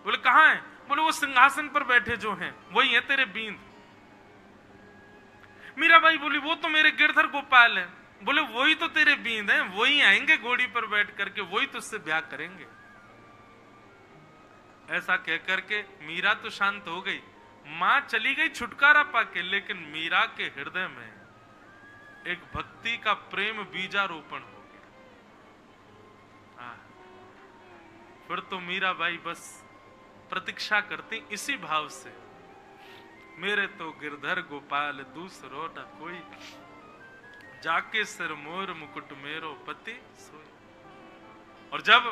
बोले कहां है? बोले वो सिंहासन पर बैठे जो हैं वही है तेरे बींद। मीराबाई बोली वो तो मेरे गिरधर गोपाल है। बोले वही तो तेरे बींद हैं, वही आएंगे घोड़ी पर बैठ करके, वही तुझसे ब्याह करेंगे। ऐसा कहकर के मीरा तो शांत हो गई, मां चली गई छुटकारा पाके, लेकिन मीरा के हृदय में एक भक्ति का प्रेम बीजारोपण हो गया। फिर तो मीराबाई बस प्रतीक्षा करती इसी भाव से, मेरे तो गिरधर गोपाल दूसरो न कोई, जाके सिर मोर मुकुट मेरो पति सोई। और जब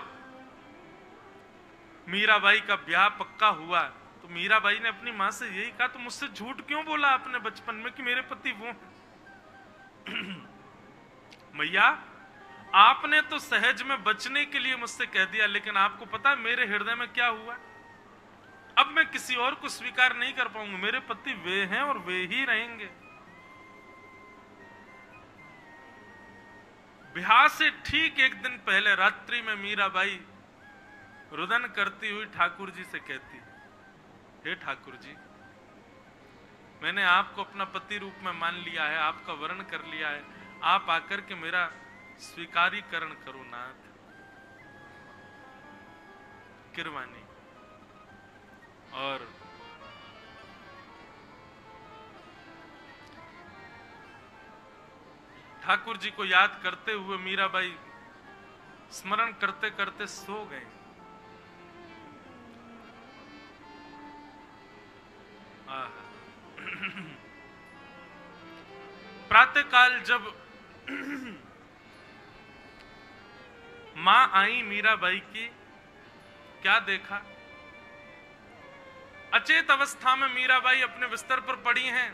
मीराबाई का ब्याह पक्का हुआ तो मीराबाई ने अपनी मां से यही कहा, तो मुझसे झूठ क्यों बोला आपने बचपन में कि मेरे पति वो मैया आपने तो सहज में बचने के लिए मुझसे कह दिया, लेकिन आपको पता है मेरे हृदय में क्या हुआ? अब मैं किसी और को स्वीकार नहीं कर पाऊंगा, मेरे पति वे हैं और वे ही रहेंगे। ब्याह से ठीक एक दिन पहले रात्रि में मीराबाई रुदन करती हुई ठाकुर जी से कहती, हे ठाकुर जी मैंने आपको अपना पति रूप में मान लिया है, आपका वर्ण कर लिया है, आप आकर के मेरा स्वीकारीकरण करो नाथ। किरवानी और ठाकुर जी को याद करते हुए मीराबाई स्मरण करते करते सो गए। प्रातःकाल जब मां आई मीराबाई की, क्या देखा? अचेत अवस्था में मीराबाई अपने बिस्तर पर पड़ी हैं।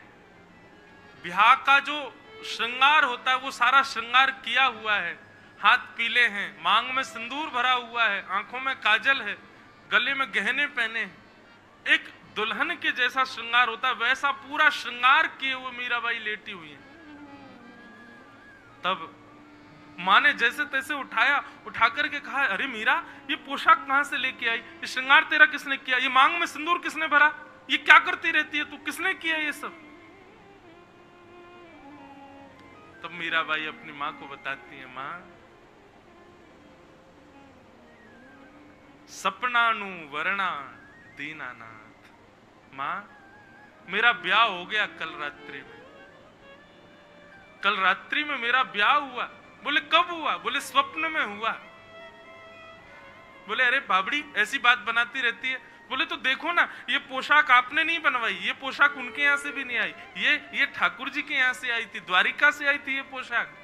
ब्याह का जो श्रृंगार होता है वो सारा श्रृंगार किया हुआ है, हाथ पीले हैं, मांग में सिंदूर भरा हुआ है, आंखों में काजल है, गले में गहने पहने हैं। एक दुल्हन के जैसा श्रृंगार होता है वैसा पूरा श्रृंगार किए हुए मीराबाई लेटी हुई है। तब माँ ने जैसे तैसे उठाया, उठा करके कहा, अरे मीरा ये पोशाक कहाँ से लेके आई, ये श्रृंगार तेरा किसने किया, ये मांग में सिंदूर किसने भरा, ये क्या करती रहती है तू, किसने किया ये सब। तब मीराबाई अपनी माँ को बताती है, माँ सपनानु वर्णा दीनानाथ, माँ मेरा ब्याह हो गया कल रात्रि में, कल रात्रि में मेरा ब्याह हुआ। बोले कब हुआ, बोले स्वप्न में हुआ। बोले अरे बाबड़ी ऐसी बात बनाती रहती है। बोले तो देखो ना, ये पोशाक आपने नहीं बनवाई, ये पोशाक उनके यहाँ से भी नहीं आई, ये ठाकुर जी के यहाँ से आई थी, द्वारिका से आई थी ये पोशाक।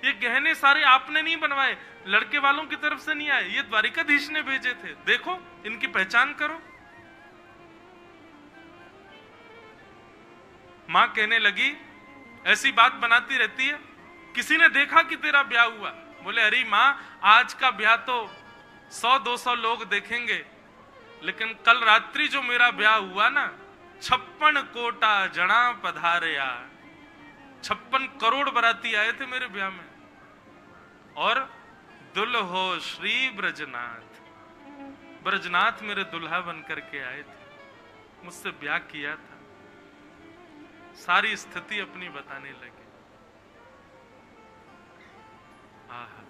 ये गहने सारे आपने नहीं बनवाए, लड़के वालों की तरफ से नहीं आए, ये द्वारिकाधीश ने भेजे थे, देखो इनकी पहचान करो। मां कहने लगी ऐसी बात बनाती रहती है, किसी ने देखा कि तेरा ब्याह हुआ। बोले अरे मां आज का ब्याह तो 100-200 लोग देखेंगे, लेकिन कल रात्रि जो मेरा ब्याह हुआ ना, 56 कोटा जना पधारया, 56 करोड़ बराती आए थे मेरे ब्याह में, और दुल्हो श्री ब्रजनाथ, ब्रजनाथ मेरे दुल्हा बनकर के आए थे, मुझसे ब्याह किया था। सारी स्थिति अपनी बताने लगे। आहा,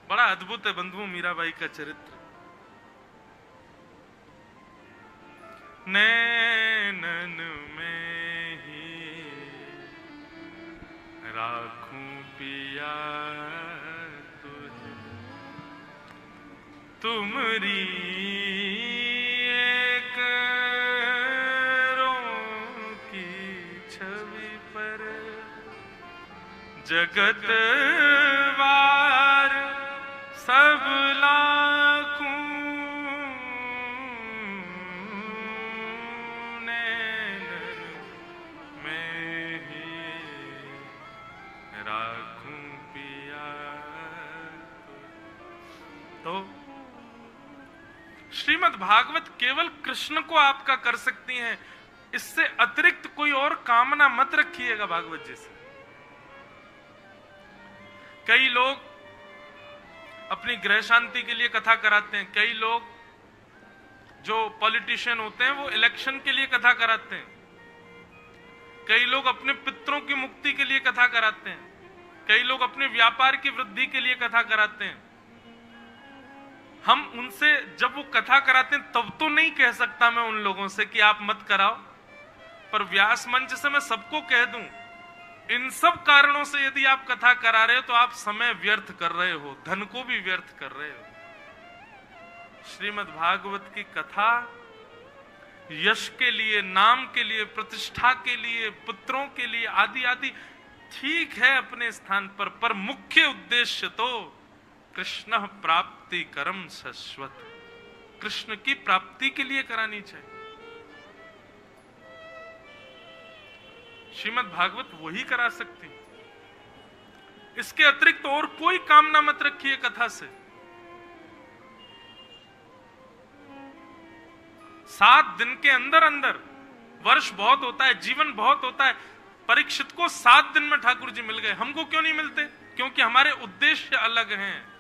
बड़ा अद्भुत है बंधुओं मीराबाई का चरित्र। नैनन में ही राखूं पिया तुझे, तुमरी एक रों की छवि पर जगत वार सब लाखों नैनन में ही राखूं पिया। तो श्रीमद् भागवत केवल कृष्ण को आपका कर सकती हैं, इससे अतिरिक्त कोई और कामना मत रखिएगा भागवत जी से। कई लोग अपनी गृह शांति के लिए कथा कराते हैं, कई लोग जो पॉलिटिशियन होते हैं वो इलेक्शन के लिए कथा कराते हैं, कई लोग अपने पितरों की मुक्ति के लिए कथा कराते हैं, कई लोग अपने व्यापार की वृद्धि के लिए कथा कराते हैं। हम उनसे जब वो कथा कराते हैं तब तो नहीं कह सकता मैं उन लोगों से कि आप मत कराओ, पर व्यास मंच से मैं सबको कह दूं, इन सब कारणों से यदि आप कथा करा रहे हो तो आप समय व्यर्थ कर रहे हो, धन को भी व्यर्थ कर रहे हो। श्रीमद् भागवत की कथा यश के लिए, नाम के लिए, प्रतिष्ठा के लिए, पुत्रों के लिए आदि आदि ठीक है अपने स्थान पर मुख्य उद्देश्य तो कृष्ण प्राप्ति करम शाश्वत, कृष्ण की प्राप्ति के लिए करानी चाहिए। श्रीमद् भागवत वही करा सकती, इसके अतिरिक्त तो और कोई कामना मत रखिए कथा से। 7 दिन के अंदर अंदर, वर्ष बहुत होता है, जीवन बहुत होता है, परीक्षित को 7 दिन में ठाकुर जी मिल गए, हमको क्यों नहीं मिलते? क्योंकि हमारे उद्देश्य अलग हैं,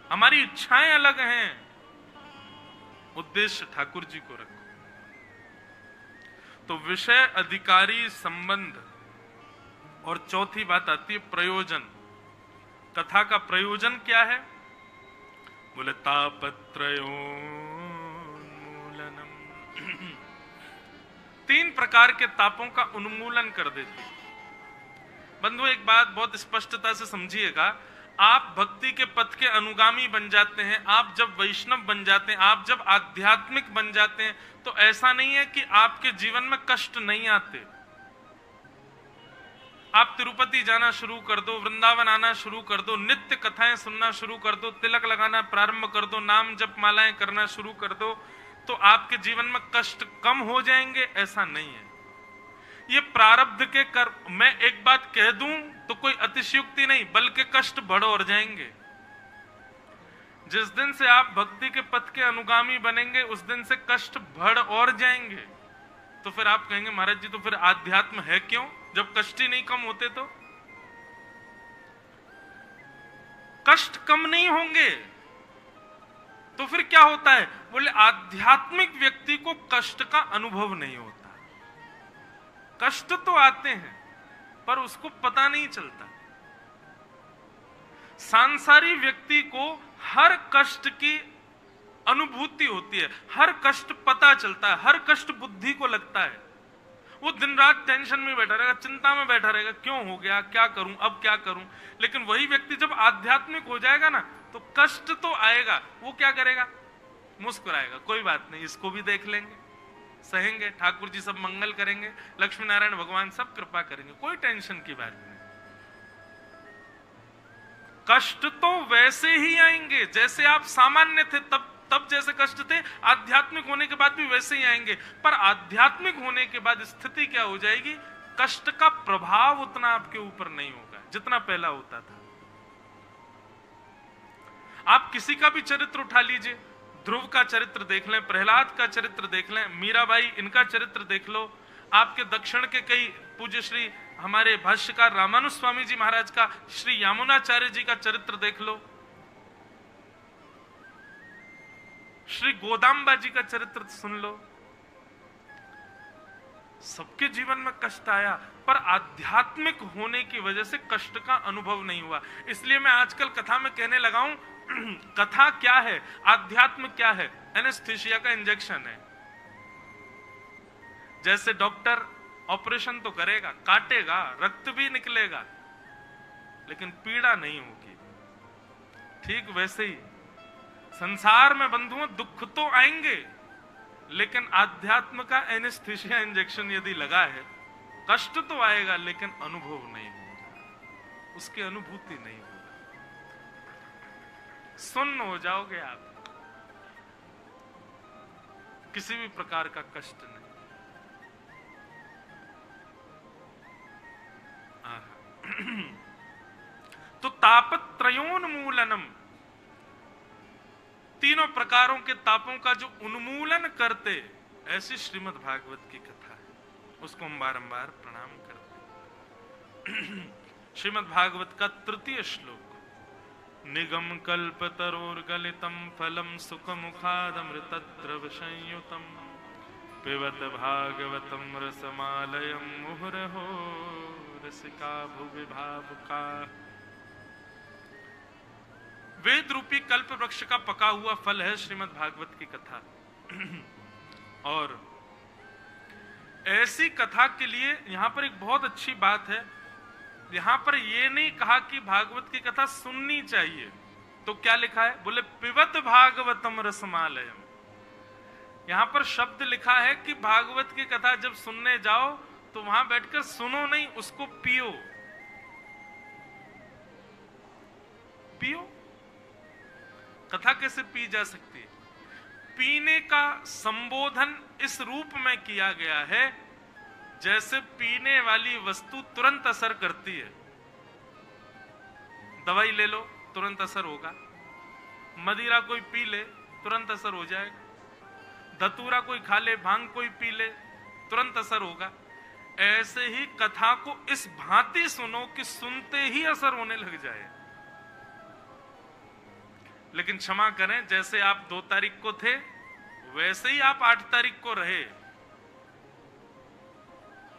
हमारी इच्छाएं अलग हैं। उद्देश्य ठाकुर जी को रखो। तो विषय अधिकारी संबंध, और चौथी बात आती है प्रयोजन। कथा का प्रयोजन क्या है? बोले तापत्रयोन्मूलनम, 3 प्रकार के तापों का उन्मूलन कर देती। बंधु एक बात बहुत स्पष्टता से समझिएगा, आप भक्ति के पथ के अनुगामी बन जाते हैं, आप जब वैष्णव बन जाते हैं, आप जब आध्यात्मिक बन जाते हैं, तो ऐसा नहीं है कि आपके जीवन में कष्ट नहीं आते। आप तिरुपति जाना शुरू कर दो, वृंदावन आना शुरू कर दो, नित्य कथाएं सुनना शुरू कर दो, तिलक लगाना प्रारंभ कर दो, नाम जप मालाएं करना शुरू कर दो, तो आपके जीवन में कष्ट कम हो जाएंगे, ऐसा नहीं है। ये प्रारब्ध के कर्म। मैं एक बात कह दूं तो कोई अतिशयोक्ति नहीं, बल्कि कष्ट बढ़ और जाएंगे। जिस दिन से आप भक्ति के पथ के अनुगामी बनेंगे उस दिन से कष्ट बढ़ और जाएंगे। तो फिर आप कहेंगे महाराज जी तो फिर आध्यात्म है क्यों जब कष्ट ही नहीं कम होते? तो कष्ट कम नहीं होंगे। तो फिर क्या होता है? बोले आध्यात्मिक व्यक्ति को कष्ट का अनुभव नहीं होता। कष्ट तो आते हैं पर उसको पता नहीं चलता। सांसारिक व्यक्ति को हर कष्ट की अनुभूति होती है, हर कष्ट पता चलता है, हर कष्ट बुद्धि को लगता है। वो दिन रात टेंशन में बैठा रहेगा, चिंता में बैठा रहेगा, क्यों हो गया, क्या करूं, अब क्या करूं। लेकिन वही व्यक्ति जब आध्यात्मिक हो जाएगा ना, तो कष्ट तो आएगा, वो क्या करेगा? मुस्कुराएगा, कोई बात नहीं, इसको भी देख लेंगे, सहेंगे, ठाकुर जी सब मंगल करेंगे, लक्ष्मी नारायण भगवान सब कृपा करेंगे, कोई टेंशन की बात नहीं। कष्ट तो वैसे ही आएंगे जैसे आप सामान्य थे तब जैसे कष्ट थे, आध्यात्मिक होने के बाद भी वैसे ही आएंगे। पर आध्यात्मिक होने के बाद स्थिति क्या हो जाएगी? कष्ट का प्रभाव उतना आपके ऊपर नहीं होगा जितना पहला होता था। आप किसी का भी चरित्र उठा लीजिए, ध्रुव का चरित्र देख लें, प्रहलाद का चरित्र देख लें, मीराबाई, इनका चरित्र देख लो, आपके दक्षिण के कई पूज्य श्री हमारे भाष्यकार रामानुज स्वामी जी महाराज का, श्री यामुनाचार्य जी का चरित्र देख लो, श्री गोदाम्बा जी का चरित्र सुन लो। सबके जीवन में कष्ट आया पर आध्यात्मिक होने की वजह से कष्ट का अनुभव नहीं हुआ। इसलिए मैं आजकल कथा में कहने लगा हूं, कथा क्या है, आध्यात्म क्या है? एनेस्थीसिया का इंजेक्शन है। जैसे डॉक्टर ऑपरेशन तो करेगा, काटेगा, रक्त भी निकलेगा, लेकिन पीड़ा नहीं होगी। ठीक वैसे ही संसार में बंधुओं दुख तो आएंगे, लेकिन आध्यात्म का एनेस्थीसिया इंजेक्शन यदि लगा है, कष्ट तो आएगा लेकिन अनुभव नहीं होगा, उसकी अनुभूति नहीं होगी, सुन्न हो जाओगे आप, किसी भी प्रकार का कष्ट नहीं। तो तापत्रयोन्मूलनम, तीनों प्रकारों के तापों का जो उन्मूलन करते, ऐसी श्रीमद् भागवत की कथा है, उसको हम बारंबार प्रणाम करते। श्रीमद् भागवत का तृतीय श्लोक, निगम कल्प तरोर्गलितम फलम सुख मुखादमृतद्रव संयुतम पिबत भागवतम रसमालयम मुहुरहो रसिका भुवि भावुका। वेद रूपी कल्प वृक्ष का पका हुआ फल है श्रीमद् भागवत की कथा। और ऐसी कथा के लिए यहां पर एक बहुत अच्छी बात है, यहां पर यह नहीं कहा कि भागवत की कथा सुननी चाहिए, तो क्या लिखा है? बोले पिबत भागवतम रसमालयम। यहां पर शब्द लिखा है कि भागवत की कथा जब सुनने जाओ तो वहां बैठकर सुनो नहीं, उसको पियो। पियो। कथा कैसे पी जा सकती है? पीने का संबोधन इस रूप में किया गया है जैसे पीने वाली वस्तु तुरंत असर करती है। दवाई ले लो तुरंत असर होगा, मदिरा कोई पी ले तुरंत असर हो जाएगा, धतूरा कोई खा ले, भांग कोई पी ले तुरंत असर होगा। ऐसे ही कथा को इस भांति सुनो कि सुनते ही असर होने लग जाए। लेकिन क्षमा करें, जैसे आप 2 तारीख को थे वैसे ही आप 8 तारीख को रहे,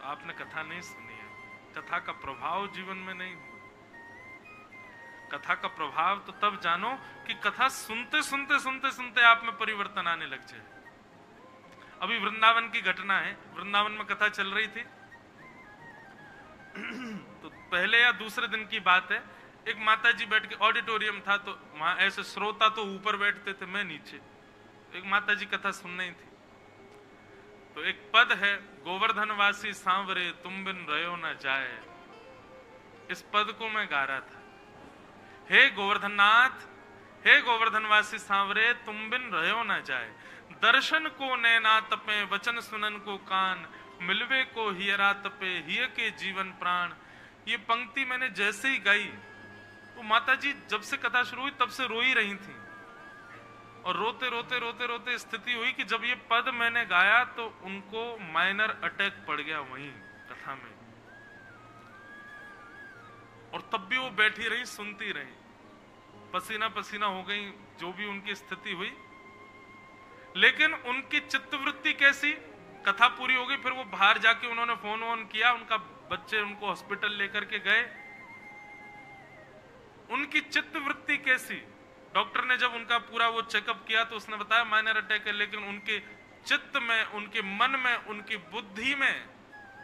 आपने कथा नहीं सुनी है, कथा का प्रभाव जीवन में नहीं हुआ। कथा का प्रभाव तो तब जानो कि कथा सुनते सुनते सुनते सुनते आप में परिवर्तन आने लग जाए। अभी वृंदावन की घटना है, वृंदावन में कथा चल रही थी, तो पहले या दूसरे दिन की बात है, एक माता जी बैठ के, ऑडिटोरियम था तो वहां ऐसे श्रोता तो ऊपर बैठते थे, मैं नीचे, एक माता जी कथा सुन रही थी। तो एक पद है, गोवर्धनवासी सांवरे तुम बिन रहो न जाए, इस पद को मैं गा रहा था। हे गोवर्धननाथ, हे गोवर्धनवासी सांवरे तुम बिन रहो न जाए, दर्शन को नैना तपे वचन सुनन को कान, मिलवे को हियरा तपे हिय के जीवन प्राण। ये पंक्ति मैंने जैसे ही गाई तो माता जी जब से कथा शुरू हुई तब से रो ही रही थी, और रोते रोते रोते रोते स्थिति हुई कि जब ये पद मैंने गाया तो उनको माइनर अटैक पड़ गया वहीं कथा में, और तब भी वो बैठी रही, सुनती रही। पसीना पसीना हो गई, जो भी उनकी स्थिति हुई। लेकिन उनकी चित्तवृत्ति कैसी, कथा पूरी हो गई, फिर वो बाहर जाके उन्होंने फोन वोन किया, उनका बच्चे उनको हॉस्पिटल लेकर के गए। उनकी चित्तवृत्ति कैसी, डॉक्टर ने जब उनका पूरा वो चेकअप किया तो उसने बताया माइनर अटैक है, लेकिन उनके चित्त में, उनके मन में, उनकी बुद्धि में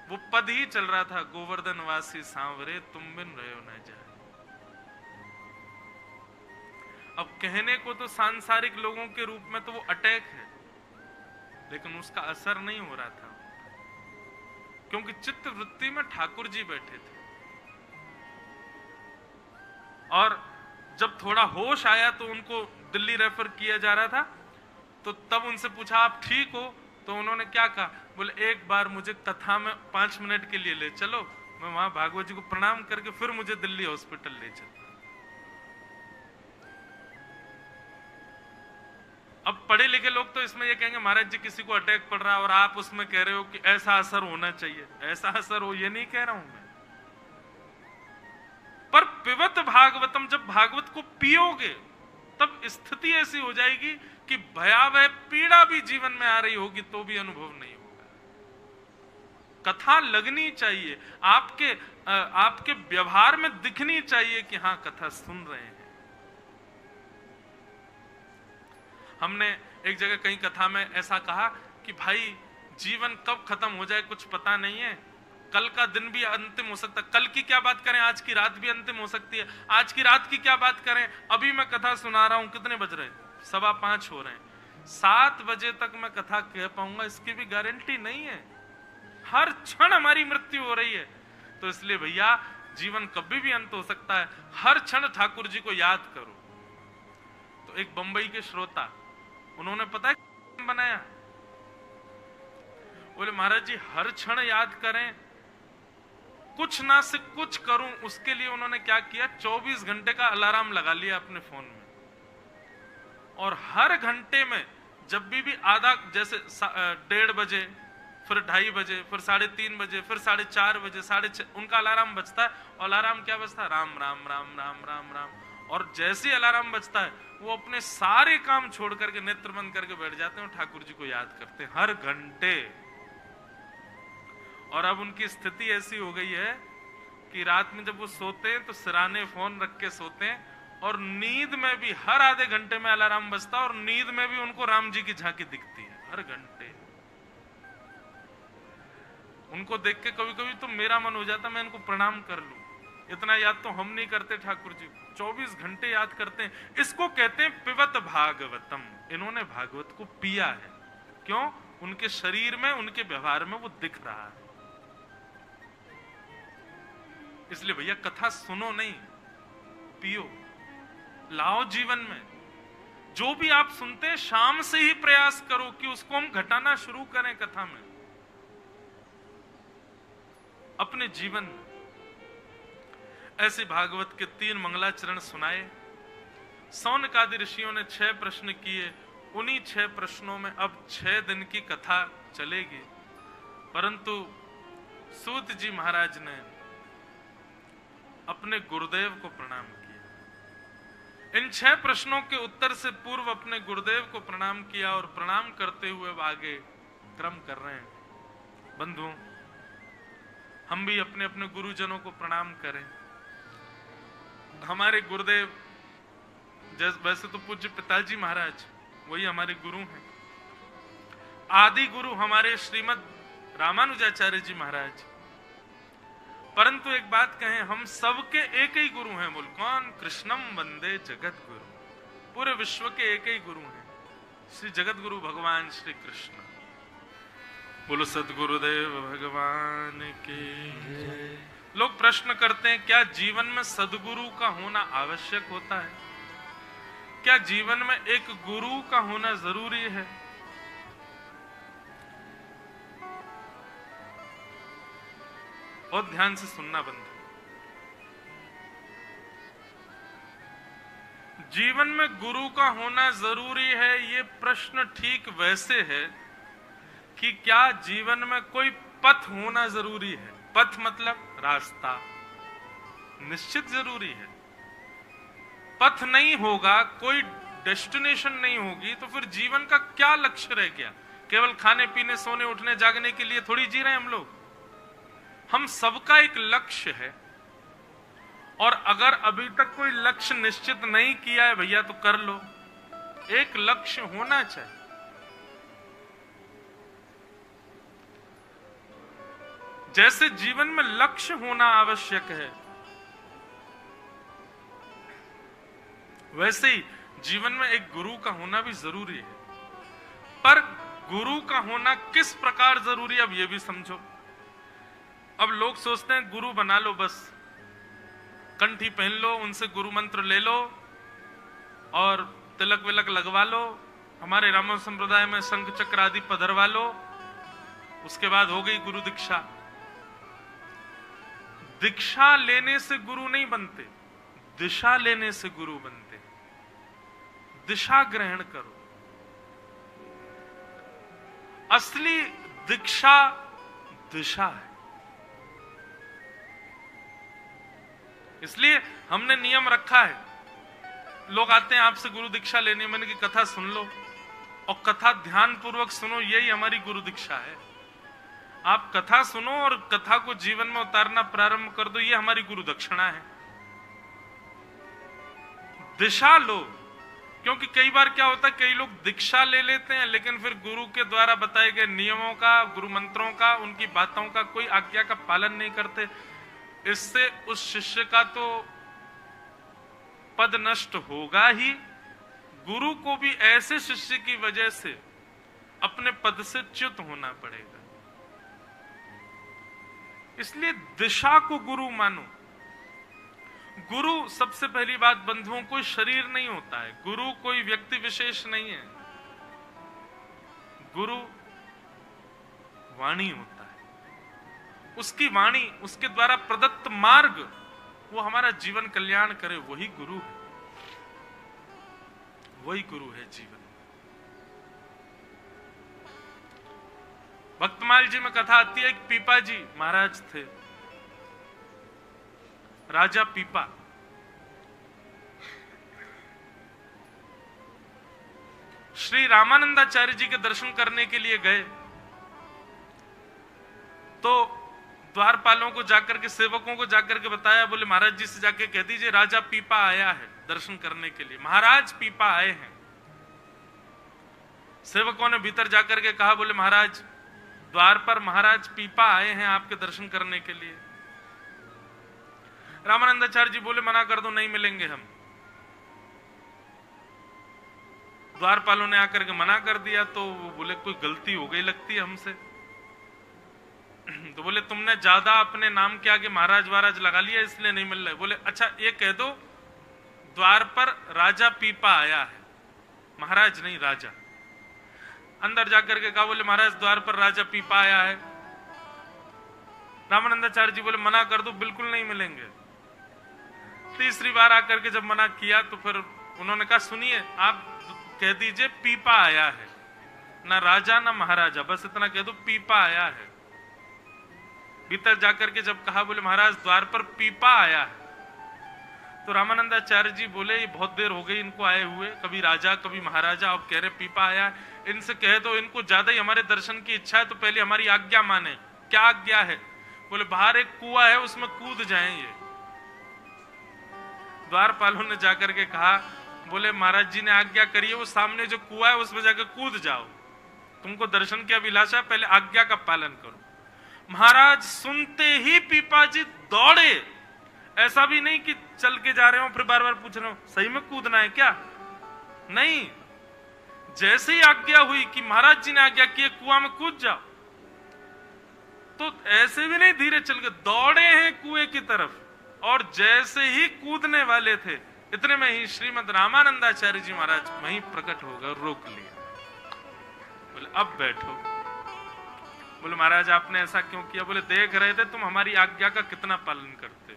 वो पद ही चल रहा था, गोवर्धन वासी सांवरे तुम बिन रहे हो न जाए। अब कहने को तो सांसारिक लोगों के रूप में तो वो अटैक है, लेकिन उसका असर नहीं हो रहा था, क्योंकि चित्त वृत्ति में ठाकुर जी बैठे थे। और जब थोड़ा होश आया तो उनको दिल्ली रेफर किया जा रहा था, तो तब उनसे पूछा आप ठीक हो, तो उन्होंने क्या कहा, बोले एक बार मुझे कथा में 5 मिनट के लिए ले चलो, मैं वहां भागवत जी को प्रणाम करके फिर मुझे दिल्ली हॉस्पिटल ले चलो। अब पढ़े लिखे लोग तो इसमें ये कहेंगे महाराज जी किसी को अटैक पड़ रहा है और आप उसमें कह रहे हो कि ऐसा असर होना चाहिए, ऐसा असर हो, ये नहीं कह रहा हूं मैं। पर पिबत भागवतम, जब भागवत को पियोगे तब स्थिति ऐसी हो जाएगी कि भयावह पीड़ा भी जीवन में आ रही होगी तो भी अनुभव नहीं होगा। कथा लगनी चाहिए, आपके व्यवहार में दिखनी चाहिए कि हाँ कथा सुन रहे हैं। हमने एक जगह कहीं कथा में ऐसा कहा कि भाई जीवन कब खत्म हो जाए कुछ पता नहीं है, कल का दिन भी अंतिम हो सकता है, कल की क्या बात करें, आज की रात भी अंतिम हो सकती है, आज की रात की क्या बात करें, अभी मैं कथा सुना रहा हूं, कितने बज रहे हैं, 5:15 हो रहे हैं, 7 बजे तक मैं कथा कह पाऊंगा इसकी भी गारंटी नहीं है। हर क्षण हमारी मृत्यु हो रही है, तो इसलिए भैया जीवन कभी भी अंत हो सकता है, हर क्षण ठाकुर जी को याद करो। तो एक बंबई के श्रोता, उन्होंने पता है बनाया, बोले महाराज जी हर क्षण याद करें, कुछ ना से कुछ करूं, उसके लिए उन्होंने क्या किया, 24 घंटे का अलार्म लगा लिया अपने फोन में, और हर घंटे में जब भी आधा, जैसे 1:30 बजे, फिर 2:30 बजे, फिर 3:30 बजे, फिर 4:30 बजे, 6:30 उनका अलार्म बजता है। और अलार्म क्या बजता है, राम राम राम राम राम राम। और जैसे ही अलार्म बजता है वो अपने सारे काम छोड़ करके नेत्र बंद करके बैठ जाते हैं और ठाकुर जी को याद करते हैं हर घंटे। और अब उनकी स्थिति ऐसी हो गई है कि रात में जब वो सोते हैं तो सिराने फोन रख के सोते हैं, और नींद में भी हर आधे घंटे में अलार्म बजता है, और नींद में भी उनको राम जी की झांकी दिखती है हर घंटे। उनको देख के कभी कभी तो मेरा मन हो जाता मैं इनको प्रणाम कर लूं, इतना याद तो हम नहीं करते ठाकुर जी, 24 घंटे याद करते हैं। इसको कहते हैं पिबत भागवतम, इन्होंने भागवत को पिया है। क्यों? उनके शरीर में, उनके व्यवहार में वो दिख रहा है। इसलिए भैया कथा सुनो नहीं, पियो, लाओ जीवन में। जो भी आप सुनते हैं शाम से ही प्रयास करो कि उसको हम घटाना शुरू करें कथा में, अपने जीवन में। ऐसे भागवत के 3 मंगलाचरण सुनाए। सौनकादि ऋषियों ने 6 प्रश्न किए, उन्हीं 6 प्रश्नों में अब 6 दिन की कथा चलेगी। परंतु सूत जी महाराज ने अपने गुरुदेव को प्रणाम किया। इन 6 प्रश्नों के उत्तर से पूर्व अपने गुरुदेव को प्रणाम किया, और प्रणाम करते हुए आगे क्रम कर रहे हैं। बंधुओं, हम भी अपने अपने गुरुजनों को प्रणाम करें। हमारे गुरुदेव वैसे तो पूज्य पिताजी महाराज वही हमारे गुरु हैं। आदि गुरु हमारे श्रीमद रामानुजाचार्य जी महाराज। परंतु एक बात कहें, हम सबके एक ही गुरु हैं। बोल कौन? कृष्णम वंदे जगत गुरु। पूरे विश्व के एक ही गुरु हैं, श्री जगत गुरु भगवान श्री कृष्ण। बोलो सद्गुरुदेव भगवान की जय। लोग प्रश्न करते हैं, क्या जीवन में सद्गुरु का होना आवश्यक होता है? क्या जीवन में एक गुरु का होना जरूरी है? बहुत ध्यान से सुनना बंधु। जीवन में गुरु का होना जरूरी है, ये प्रश्न ठीक वैसे है कि क्या जीवन में कोई पथ होना जरूरी है? पथ मतलब रास्ता, निश्चित जरूरी है। पथ नहीं होगा, कोई डेस्टिनेशन नहीं होगी, तो फिर जीवन का क्या लक्ष्य रह गया? केवल खाने पीने सोने उठने जागने के लिए थोड़ी जी रहे हैं हम लोग। हम सबका एक लक्ष्य है, और अगर अभी तक कोई लक्ष्य निश्चित नहीं किया है भैया तो कर लो। एक लक्ष्य होना चाहिए। जैसे जीवन में लक्ष्य होना आवश्यक है, वैसे ही जीवन में एक गुरु का होना भी जरूरी है। पर गुरु का होना किस प्रकार जरूरी है, अब ये भी समझो। अब लोग सोचते हैं गुरु बना लो, बस कंठी पहन लो, उनसे गुरु मंत्र ले लो और तिलक विलक लगवा लो, हमारे राम संप्रदाय में शंख चक्र आदि पधरवा लो, उसके बाद हो गई गुरु दीक्षा। दीक्षा लेने से गुरु नहीं बनते, दिशा लेने से गुरु बनते। दिशा ग्रहण करो। असली दीक्षा दिशा है। इसलिए हमने नियम रखा है, लोग आते हैं आपसे गुरु दीक्षा लेने, मैंने की कथा सुन लो और कथा ध्यान पूर्वक सुनो, यही हमारी गुरु दीक्षा है। आप कथा सुनो और कथा को जीवन में उतारना प्रारंभ कर दो, ये हमारी गुरु दक्षिणा है। दिशा लो, क्योंकि कई बार क्या होता है, कई लोग दीक्षा ले लेते हैं लेकिन फिर गुरु के द्वारा बताए गए नियमों का, गुरु मंत्रों का, उनकी बातों का, कोई आज्ञा का पालन नहीं करते। इससे उस शिष्य का तो पद नष्ट होगा ही, गुरु को भी ऐसे शिष्य की वजह से अपने पद से च्युत होना पड़ेगा। इसलिए दिशा को गुरु मानो। गुरु सबसे पहली बात बंधुओं, कोई शरीर नहीं होता है, गुरु कोई व्यक्ति विशेष नहीं है, गुरु वाणी होता है। उसकी वाणी, उसके द्वारा प्रदत्त मार्ग, वो हमारा जीवन कल्याण करे, वही गुरु है, वही गुरु है जीवन। भक्तमाल जी में कथा आती है, एक पीपा जी महाराज थे, राजा पीपा। श्री रामानंदाचार्य जी के दर्शन करने के लिए गए तो द्वारपालों को जाकर के, सेवकों को जाकर के बताया, बोले महाराज जी से जाके कह दीजिए राजा पीपा आया है दर्शन करने के लिए, महाराज पीपा आए हैं। सेवकों ने भीतर जाकर के कहा, बोले महाराज द्वार पर महाराज पीपा आए हैं आपके दर्शन करने के लिए। रामानंदाचार्य जी बोले मना कर दो, नहीं मिलेंगे हम। द्वारपालों ने आकर के मना कर दिया तो वो बोले कोई गलती हो गई लगती है हमसे। तो बोले तुमने ज्यादा अपने नाम के आगे महाराज वाराज लगा लिया इसलिए नहीं मिल रहे। बोले अच्छा ये कह दो द्वार पर राजा पीपा आया है, महाराज नहीं राजा। अंदर जाकर के कहा, बोले महाराज द्वार पर राजा पीपा आया है। रामानंदाचार्य जी बोले मना कर दो, बिल्कुल नहीं मिलेंगे। तीसरी बार आकर के जब मना किया तो फिर उन्होंने कहा सुनिए आप कह दीजिए पीपा आया है, ना राजा ना महाराजा, बस इतना कह दो पीपा आया है। भीतर जाकर के जब कहा, बोले महाराज द्वार पर पीपा आया है। तो रामानंदाचार्य जी बोले ये बहुत देर हो गई इनको आए हुए, कभी राजा कभी महाराजा, अब कह रहे पीपा आया है। इनसे कह दो इनको ज्यादा ही हमारे दर्शन की इच्छा है तो पहले हमारी आज्ञा माने। क्या आज्ञा है? बोले बाहर एक कुआं है उसमें कूद जाएं ये। द्वारपालों ने जाकर के कहा, बोले महाराज जी ने आज्ञा करी है, वो सामने जो कुआं है उसमें जाकर कूद जाओ, तुमको दर्शन की अभिलाषा, पहले आज्ञा का पालन करो। महाराज सुनते ही पीपा जी दौड़े। ऐसा भी नहीं कि चल के जा रहे हो फिर बार बार पूछ रहे हो सही में कूदना है क्या, नहीं, जैसे ही आज्ञा हुई कि महाराज जी ने आज्ञा की कुआं में कूद जाओ, तो ऐसे भी नहीं धीरे चल के दौड़े हैं कुएं की तरफ। और जैसे ही कूदने वाले थे इतने में ही श्रीमद रामानंदाचार्य जी महाराज वहीं प्रकट हो गए, रोक लिया। बोले अब बैठो। बोले महाराज आपने ऐसा क्यों किया? बोले देख रहे थे तुम हमारी आज्ञा का कितना पालन करते।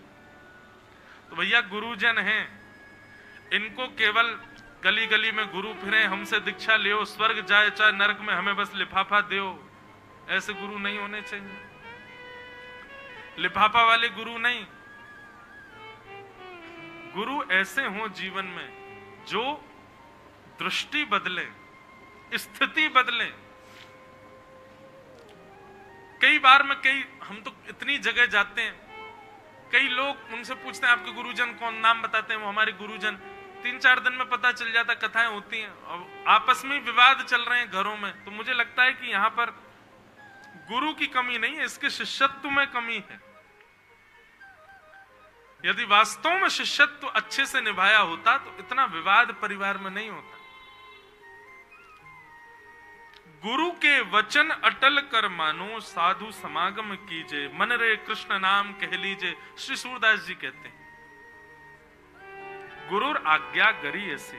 तो भैया गुरुजन हैं, इनको केवल गली गली में गुरु फिरे, हमसे दीक्षा लियो, स्वर्ग जाए चाहे नरक में हमें बस लिफाफा दो, ऐसे गुरु नहीं होने चाहिए। लिफाफा वाले गुरु नहीं, गुरु ऐसे हों जीवन में जो दृष्टि बदले, स्थिति बदले। कई बार हम तो इतनी जगह जाते हैं, कई लोग उनसे पूछते हैं आपके गुरुजन कौन, नाम बताते हैं वो हमारे गुरुजन, 3-4 दिन में पता चल जाता, कथाएं होती हैं और आपस में विवाद चल रहे हैं घरों में। तो मुझे लगता है कि यहां पर गुरु की कमी नहीं है, इसके शिष्यत्व में कमी है। यदि वास्तव में शिष्यत्व अच्छे से निभाया होता तो इतना विवाद परिवार में नहीं होता। गुरु के वचन अटल कर मानो, साधु समागम कीजे, मन रे कृष्ण नाम कह लीजे, श्री सूरदास जी कहते हैं। गुरुर आज्ञा गरी ऐसे